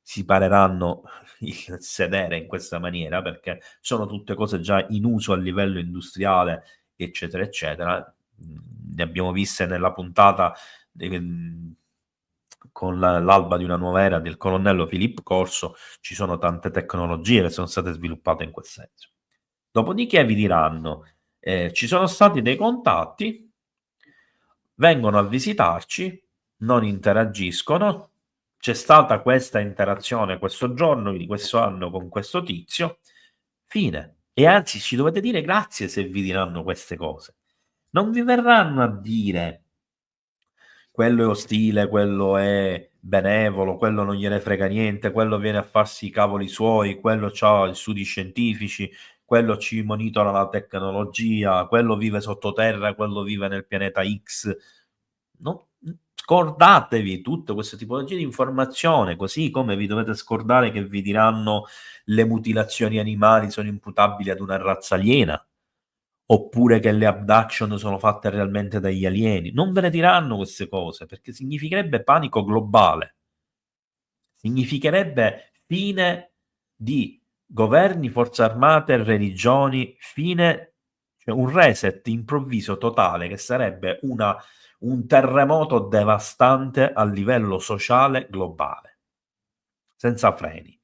si pareranno il sedere in questa maniera perché sono tutte cose già in uso a livello industriale, eccetera, eccetera. Ne abbiamo viste nella puntata con l'alba di una nuova era del colonnello Filippo Corso, ci sono tante tecnologie che sono state sviluppate in quel senso. Dopodiché vi diranno, ci sono stati dei contatti, vengono a visitarci, non interagiscono, c'è stata questa interazione questo giorno, di questo anno con questo tizio, fine. E anzi ci dovete dire grazie se vi diranno queste cose. Non vi verranno a dire quello è ostile, quello è benevolo, quello non gliene frega niente, quello viene a farsi i cavoli suoi, quello ha gli studi scientifici, quello ci monitora la tecnologia, quello vive sottoterra, quello vive nel pianeta X. No, scordatevi tutte queste tipologie di informazione, così come vi dovete scordare che vi diranno le mutilazioni animali sono imputabili ad una razza aliena, oppure che le abduction sono fatte realmente dagli alieni. Non ve ne diranno queste cose, perché significherebbe panico globale. Significherebbe fine di governi, forze armate, religioni, fine, cioè un reset improvviso totale che sarebbe un terremoto devastante a livello sociale globale, senza freni.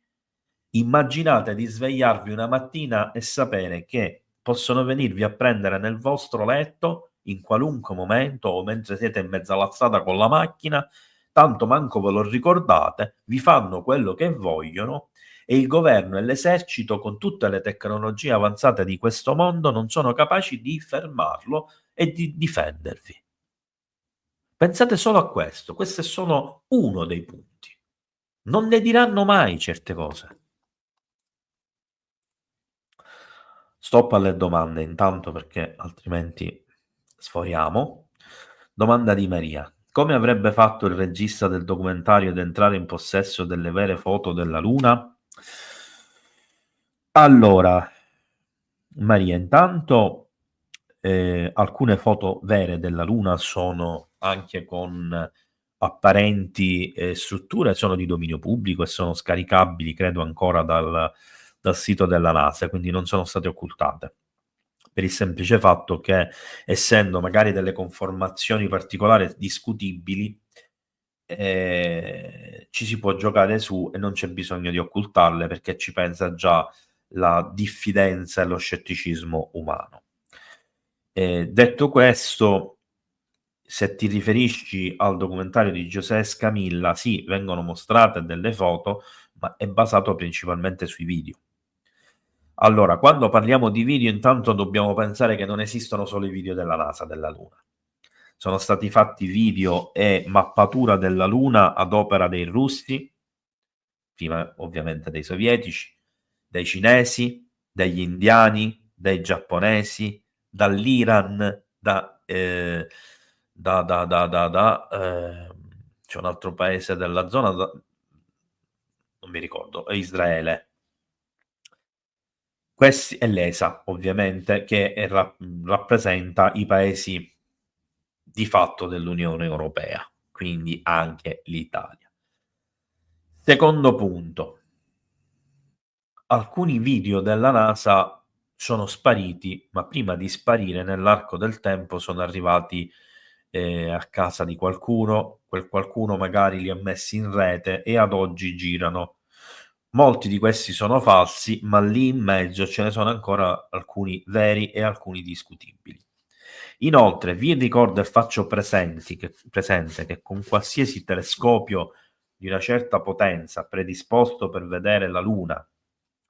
Immaginate di svegliarvi una mattina e sapere che possono venirvi a prendere nel vostro letto in qualunque momento o mentre siete in mezzo alla strada con la macchina, tanto manco ve lo ricordate, vi fanno quello che vogliono e il governo e l'esercito con tutte le tecnologie avanzate di questo mondo non sono capaci di fermarlo e di difendervi. Pensate solo a questo è solo uno dei punti. Non ne diranno mai certe cose. Stop alle domande intanto perché altrimenti sforiamo. Domanda di Maria. Come avrebbe fatto il regista del documentario ad entrare in possesso delle vere foto della Luna? Allora, Maria, intanto alcune foto vere della Luna sono anche con apparenti strutture, sono di dominio pubblico e sono scaricabili, credo, ancora dal sito della NASA, quindi non sono state occultate. Per il semplice fatto che, essendo magari delle conformazioni particolari discutibili, ci si può giocare su e non c'è bisogno di occultarle perché ci pensa già la diffidenza e lo scetticismo umano. Detto questo, se ti riferisci al documentario di José Scamilla, sì, vengono mostrate delle foto, ma è basato principalmente sui video. Allora, quando parliamo di video, intanto dobbiamo pensare che non esistono solo i video della NASA della Luna. Sono stati fatti video e mappatura della Luna ad opera dei russi, prima ovviamente dei sovietici, dei cinesi, degli indiani, dei giapponesi, dall'Iran, c'è un altro paese della zona, non mi ricordo, è Israele. Questi è l'ESA, ovviamente, che rappresenta i paesi di fatto dell'Unione Europea, quindi anche l'Italia. Secondo punto, alcuni video della NASA sono spariti, ma prima di sparire nell'arco del tempo sono arrivati a casa di qualcuno, quel qualcuno magari li ha messi in rete e ad oggi girano. Molti di questi sono falsi, ma lì in mezzo ce ne sono ancora alcuni veri e alcuni discutibili. Inoltre, vi ricordo e faccio presente che con qualsiasi telescopio di una certa potenza predisposto per vedere la Luna,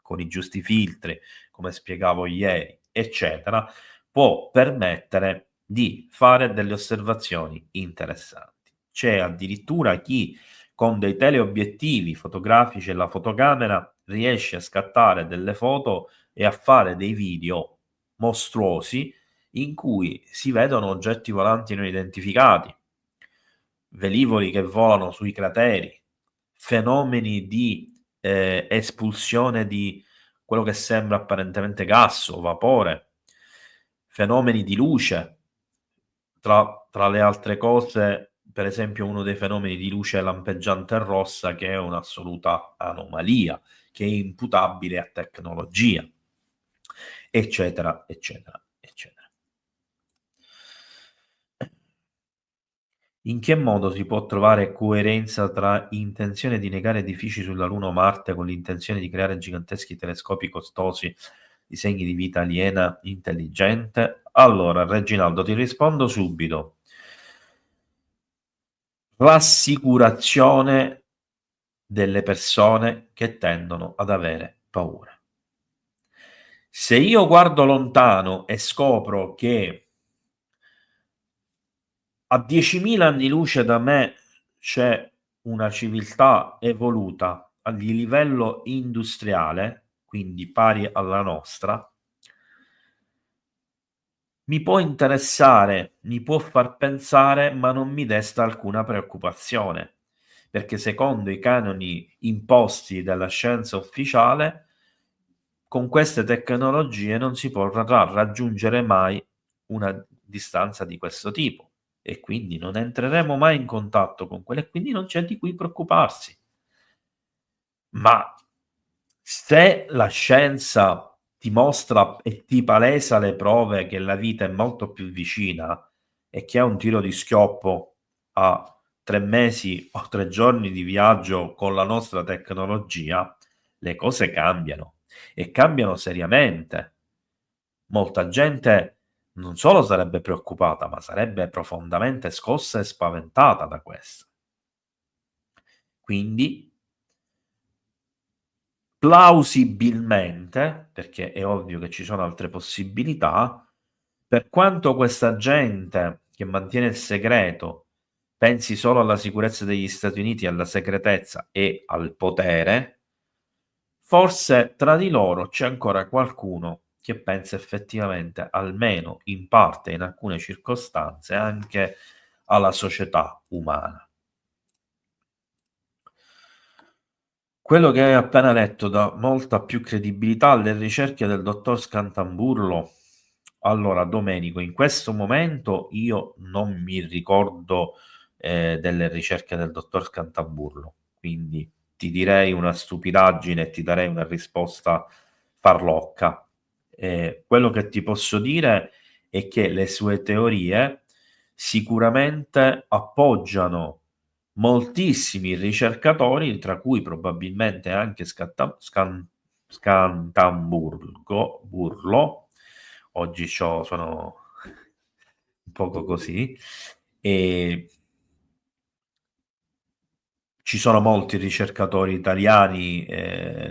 con i giusti filtri, come spiegavo ieri, eccetera, può permettere di fare delle osservazioni interessanti. C'è addirittura chi con dei teleobiettivi fotografici e la fotocamera riesce a scattare delle foto e a fare dei video mostruosi in cui si vedono oggetti volanti non identificati, velivoli che volano sui crateri, fenomeni di espulsione di quello che sembra apparentemente gas o vapore, fenomeni di luce. Tra le altre cose, per esempio, uno dei fenomeni di luce lampeggiante rossa, che è un'assoluta anomalia, che è imputabile a tecnologia, eccetera, eccetera, eccetera. In che modo si può trovare coerenza tra intenzione di negare edifici sulla Luna o Marte con l'intenzione di creare giganteschi telescopi costosi di segni di vita aliena intelligente? Allora, Reginaldo, ti rispondo subito. Rassicurazione delle persone che tendono ad avere paura. Se io guardo lontano e scopro che a 10.000 anni luce da me c'è una civiltà evoluta a livello industriale, quindi pari alla nostra, mi può interessare, mi può far pensare, ma non mi desta alcuna preoccupazione, perché secondo i canoni imposti dalla scienza ufficiale, con queste tecnologie non si potrà raggiungere mai una distanza di questo tipo e quindi non entreremo mai in contatto con quelle e quindi non c'è di cui preoccuparsi. Ma se la scienza ti mostra e ti palesa le prove che la vita è molto più vicina e che a un tiro di schioppo a 3 mesi o 3 giorni di viaggio con la nostra tecnologia, le cose cambiano e cambiano seriamente. Molta gente non solo sarebbe preoccupata, ma sarebbe profondamente scossa e spaventata da questo. Quindi plausibilmente, perché è ovvio che ci sono altre possibilità, per quanto questa gente che mantiene il segreto pensi solo alla sicurezza degli Stati Uniti, alla segretezza e al potere, forse tra di loro c'è ancora qualcuno che pensa effettivamente, almeno in parte, in alcune circostanze, anche alla società umana. Quello che hai appena letto dà molta più credibilità alle ricerche del dottor Scantamburlo. Allora, Domenico, in questo momento io non mi ricordo delle ricerche del dottor Scantamburlo, quindi ti direi una stupidaggine e ti darei una risposta farlocca. Quello che ti posso dire è che le sue teorie sicuramente appoggiano moltissimi ricercatori, tra cui probabilmente anche Scantamburlo, oggi sono un poco così, e ci sono molti ricercatori italiani,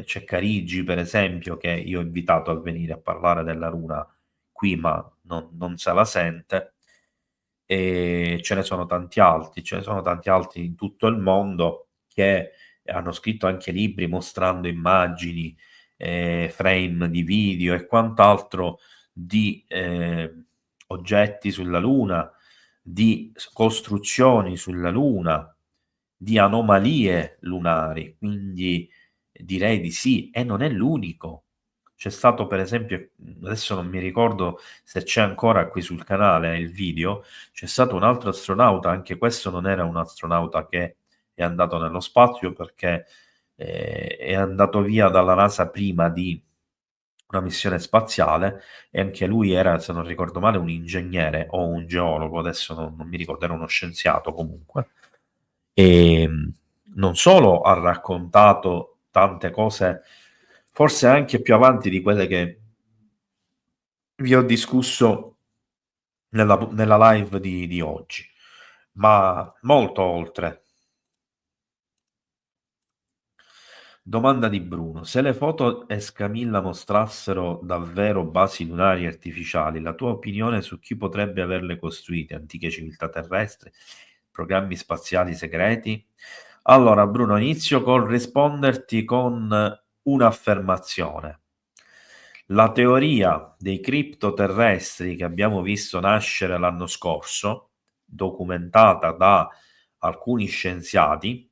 Ceccarigi per esempio, che io ho invitato a venire a parlare della Luna qui, ma non se la sente, e ce ne sono tanti altri in tutto il mondo che hanno scritto anche libri mostrando immagini, frame di video e quant'altro di oggetti sulla Luna, di costruzioni sulla Luna, di anomalie lunari, quindi direi di sì, e non è l'unico. C'è stato per esempio, adesso non mi ricordo se c'è ancora qui sul canale il video, c'è stato un altro astronauta, anche questo non era un astronauta che è andato nello spazio perché è andato via dalla NASA prima di una missione spaziale e anche lui era, se non ricordo male, un ingegnere o un geologo, adesso non mi ricordo, era uno scienziato comunque. E non solo ha raccontato tante cose, forse anche più avanti di quelle che vi ho discusso nella live di oggi, ma molto oltre. Domanda di Bruno: se le foto Escamilla mostrassero davvero basi lunari artificiali, la tua opinione su chi potrebbe averle costruite? Antiche civiltà terrestri, programmi spaziali segreti? Allora, Bruno, inizio col risponderti con un'affermazione. La teoria dei criptoterrestri che abbiamo visto nascere l'anno scorso, documentata da alcuni scienziati,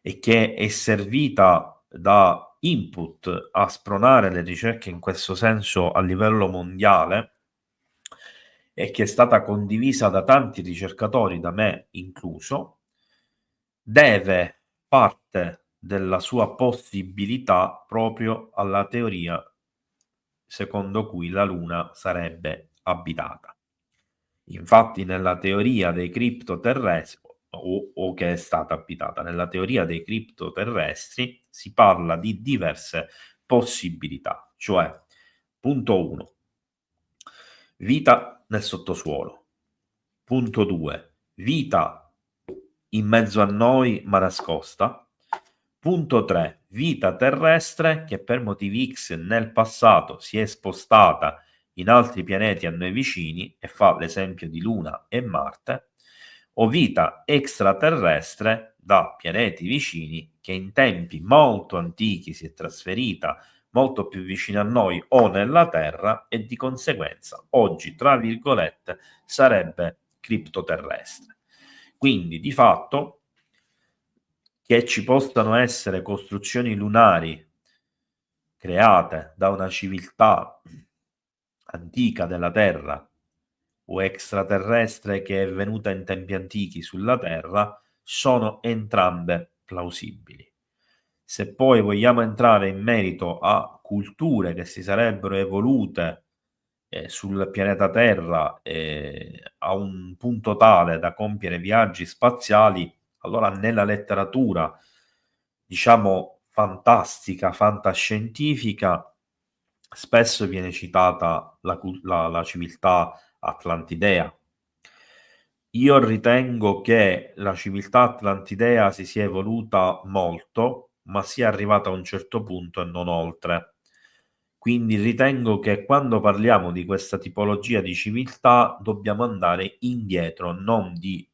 e che è servita da input a spronare le ricerche in questo senso a livello mondiale e che è stata condivisa da tanti ricercatori, da me incluso, deve parte della sua possibilità proprio alla teoria secondo cui la Luna sarebbe abitata. Infatti, nella teoria dei criptoterrestri, o che è stata abitata, nella teoria dei criptoterrestri si parla di diverse possibilità, cioè, punto 1, vita nel sottosuolo, punto 2, vita in mezzo a noi ma nascosta, punto 3, vita terrestre che per motivi X nel passato si è spostata in altri pianeti a noi vicini, e fa l'esempio di Luna e Marte, o vita extraterrestre da pianeti vicini che in tempi molto antichi si è trasferita molto più vicino a noi o nella Terra e di conseguenza oggi, tra virgolette, sarebbe criptoterrestre. Quindi di fatto che ci possano essere costruzioni lunari create da una civiltà antica della Terra o extraterrestre che è venuta in tempi antichi sulla Terra sono entrambe plausibili. Se poi vogliamo entrare in merito a culture che si sarebbero evolute sul pianeta Terra a un punto tale da compiere viaggi spaziali, allora nella letteratura, diciamo, fantastica, fantascientifica, spesso viene citata la civiltà atlantidea. Io ritengo che la civiltà atlantidea si sia evoluta molto, ma sia arrivata a un certo punto e non oltre. Quindi ritengo che quando parliamo di questa tipologia di civiltà dobbiamo andare indietro non di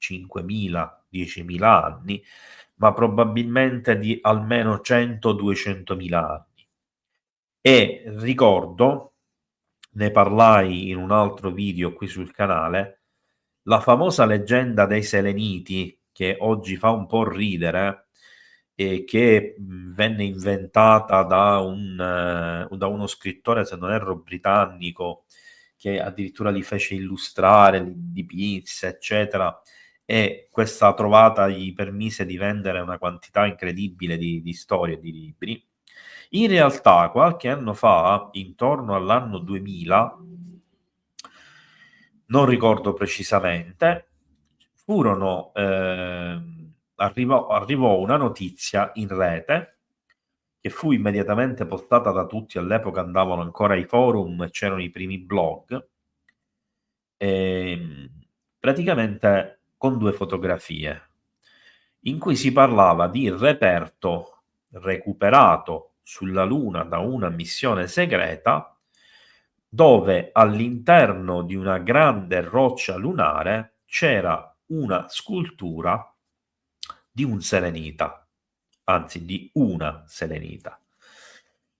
5.000, 10.000 anni, ma probabilmente di almeno 100-200.000 anni. E ricordo, ne parlai in un altro video qui sul canale, la famosa leggenda dei Seleniti, che oggi fa un po' ridere, e che venne inventata da uno scrittore, se non erro, britannico, che addirittura li fece illustrare, li dipinse, eccetera, e questa trovata gli permise di vendere una quantità incredibile di storie e di libri. In realtà, qualche anno fa, intorno all'anno 2000, non ricordo precisamente, arrivò una notizia in rete che fu immediatamente postata da tutti, all'epoca andavano ancora i forum e c'erano i primi blog, ehm, praticamente con 2 fotografie, in cui si parlava di reperto recuperato sulla Luna da una missione segreta, dove all'interno di una grande roccia lunare c'era una scultura di un selenita, anzi di una selenita.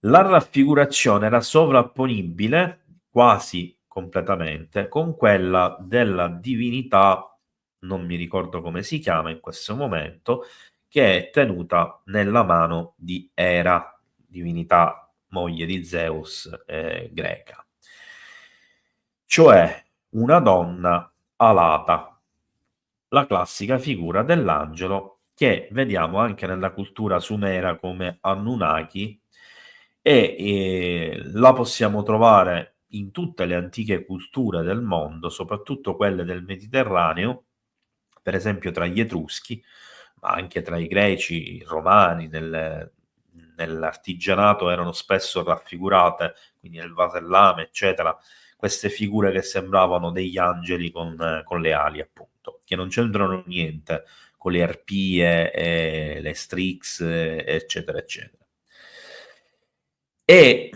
La raffigurazione era sovrapponibile quasi completamente con quella della divinità, non mi ricordo come si chiama in questo momento, che è tenuta nella mano di Era, divinità moglie di Zeus, greca. Cioè una donna alata, la classica figura dell'angelo che vediamo anche nella cultura sumera come Anunnaki e la possiamo trovare in tutte le antiche culture del mondo, soprattutto quelle del Mediterraneo, per esempio tra gli Etruschi, ma anche tra i Greci, i Romani, nell'artigianato erano spesso raffigurate, quindi nel vasellame, eccetera, queste figure che sembravano degli angeli con le ali, appunto, che non c'entrano niente con le arpie, le Strix, eccetera, eccetera. E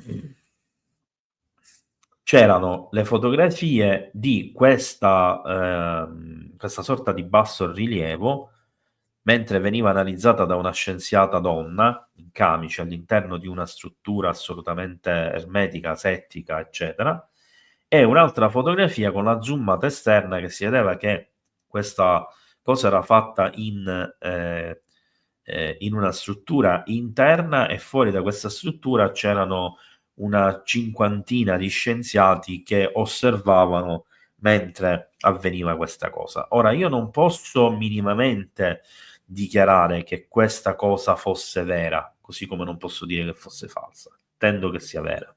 c'erano le fotografie di questa sorta di basso rilievo, mentre veniva analizzata da una scienziata donna in camice all'interno di una struttura assolutamente ermetica, settica, eccetera, e un'altra fotografia con la zoomata esterna che si vedeva che questa cosa era fatta in una struttura interna e fuori da questa struttura c'erano una cinquantina di scienziati che osservavano mentre avveniva questa cosa. Ora, io non posso minimamente dichiarare che questa cosa fosse vera, così come non posso dire che fosse falsa. Tendo che sia vera.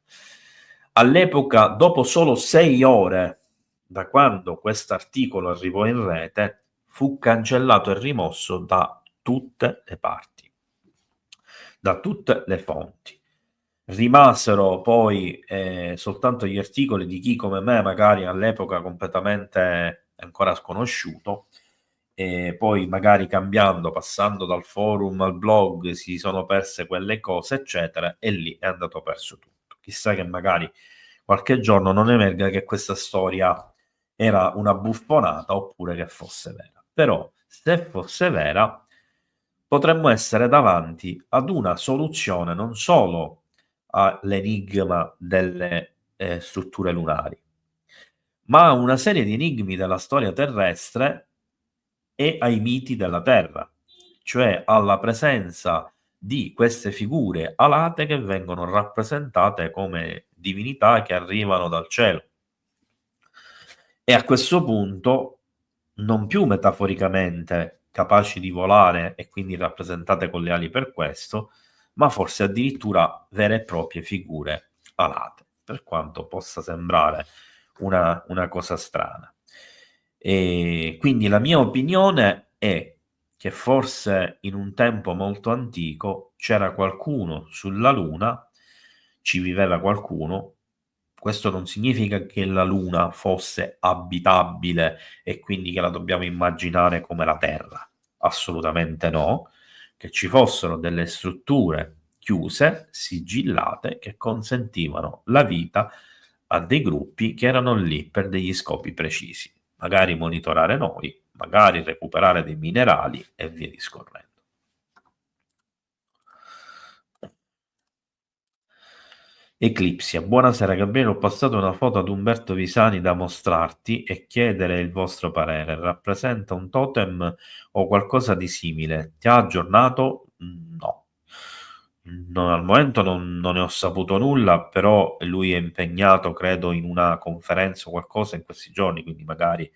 All'epoca, dopo solo 6 ore da quando questo articolo arrivò in rete, fu cancellato e rimosso da tutte le parti, da tutte le fonti. Rimasero poi soltanto gli articoli di chi come me, magari all'epoca completamente ancora sconosciuto, e poi magari cambiando, passando dal forum al blog, si sono perse quelle cose, eccetera, e lì è andato perso tutto. Chissà che magari qualche giorno non emerga che questa storia era una buffonata oppure che fosse vera. Però, se fosse vera, potremmo essere davanti ad una soluzione non solo all'enigma delle strutture lunari, ma a una serie di enigmi della storia terrestre e ai miti della Terra, cioè alla presenza di queste figure alate che vengono rappresentate come divinità che arrivano dal cielo. E a questo punto, non più metaforicamente capaci di volare e quindi rappresentate con le ali per questo, ma forse addirittura vere e proprie figure alate, per quanto possa sembrare una cosa strana. E quindi la mia opinione è che forse in un tempo molto antico c'era qualcuno sulla Luna, ci viveva qualcuno. Questo non significa che la Luna fosse abitabile e quindi che la dobbiamo immaginare come la Terra. Assolutamente no, che ci fossero delle strutture chiuse, sigillate, che consentivano la vita a dei gruppi che erano lì per degli scopi precisi, magari monitorare noi, magari recuperare dei minerali e via discorrendo. Eclipsia, buonasera Gabriele, ho passato una foto ad Umberto Visani da mostrarti e chiedere il vostro parere. Rappresenta un totem o qualcosa di simile? Ti ha aggiornato? No. Al momento non ne ho saputo nulla, però lui è impegnato, credo, in una conferenza o qualcosa in questi giorni, quindi magari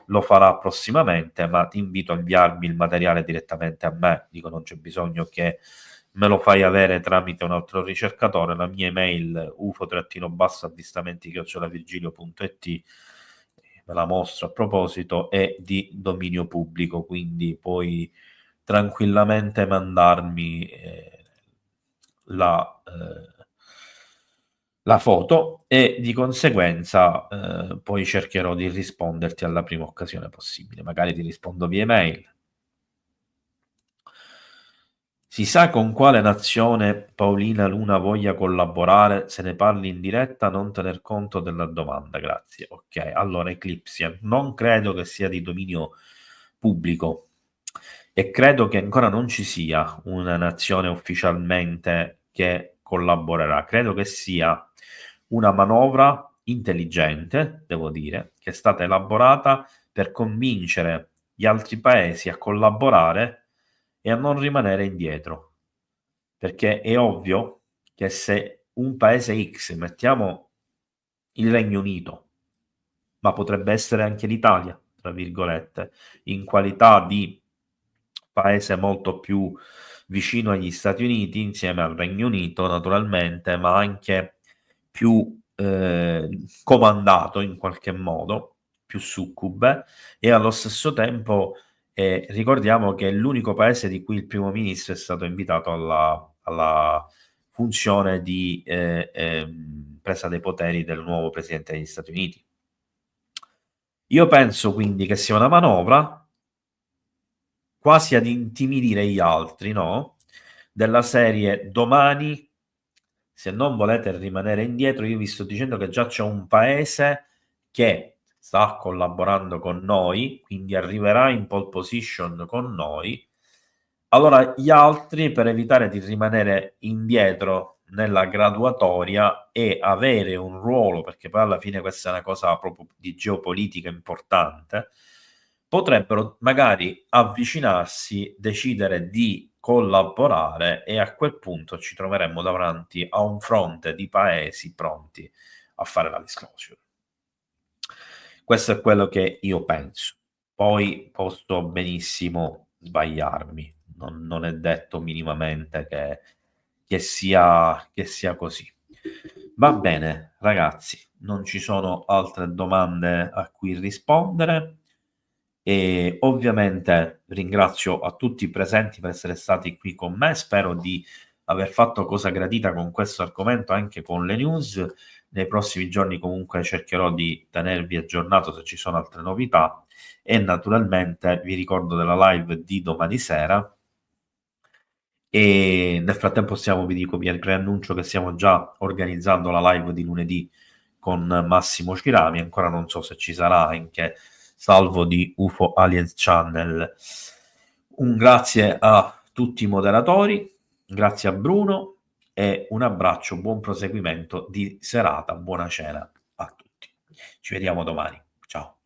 lo farà prossimamente, ma ti invito a inviarmi il materiale direttamente a me. Dico, non c'è bisogno che me lo fai avere tramite un altro ricercatore. La mia email ufo-avvistamenti@virgilio.it, ve la mostro a proposito, è di dominio pubblico, quindi puoi tranquillamente mandarmi la foto e di conseguenza poi cercherò di risponderti alla prima occasione possibile. Magari ti rispondo via email. Si sa con quale nazione Paolina Luna voglia collaborare? Se ne parli in diretta, non tener conto della domanda, grazie. Ok, allora Eclipsian, non credo che sia di dominio pubblico e credo che ancora non ci sia una nazione ufficialmente che collaborerà. Credo che sia una manovra intelligente, devo dire, che è stata elaborata per convincere gli altri paesi a collaborare e a non rimanere indietro, perché è ovvio che se un paese X, mettiamo il Regno Unito, ma potrebbe essere anche l'Italia, tra virgolette, in qualità di paese molto più vicino agli Stati Uniti, insieme al Regno Unito naturalmente, ma anche più comandato in qualche modo, più succube, e allo stesso tempo ricordiamo che è l'unico paese di cui il primo ministro è stato invitato alla funzione di presa dei poteri del nuovo presidente degli Stati Uniti. Io penso quindi che sia una manovra quasi ad intimidire gli altri, no? Della serie domani, se non volete rimanere indietro, io vi sto dicendo che già c'è un paese che sta collaborando con noi, quindi arriverà in pole position con noi. Allora, gli altri, per evitare di rimanere indietro nella graduatoria e avere un ruolo, perché poi alla fine questa è una cosa proprio di geopolitica importante, potrebbero magari avvicinarsi, decidere di collaborare e a quel punto ci troveremmo davanti a un fronte di paesi pronti a fare la disclosure. Questo è quello che io penso. Poi posso benissimo sbagliarmi, non è detto minimamente che sia così. Va bene, ragazzi, non ci sono altre domande a cui rispondere e ovviamente ringrazio a tutti i presenti per essere stati qui con me. Spero di aver fatto cosa gradita con questo argomento, anche con le news. Nei prossimi giorni comunque cercherò di tenervi aggiornato se ci sono altre novità e naturalmente vi ricordo della live di domani sera e nel frattempo vi preannuncio che stiamo già organizzando la live di lunedì con Massimo Cirami, ancora non so se ci sarà anche Salvo di UFO Aliens Channel. Un grazie a tutti i moderatori, grazie a Bruno e un abbraccio, buon proseguimento di serata, buona cena a tutti. Ci vediamo domani. Ciao.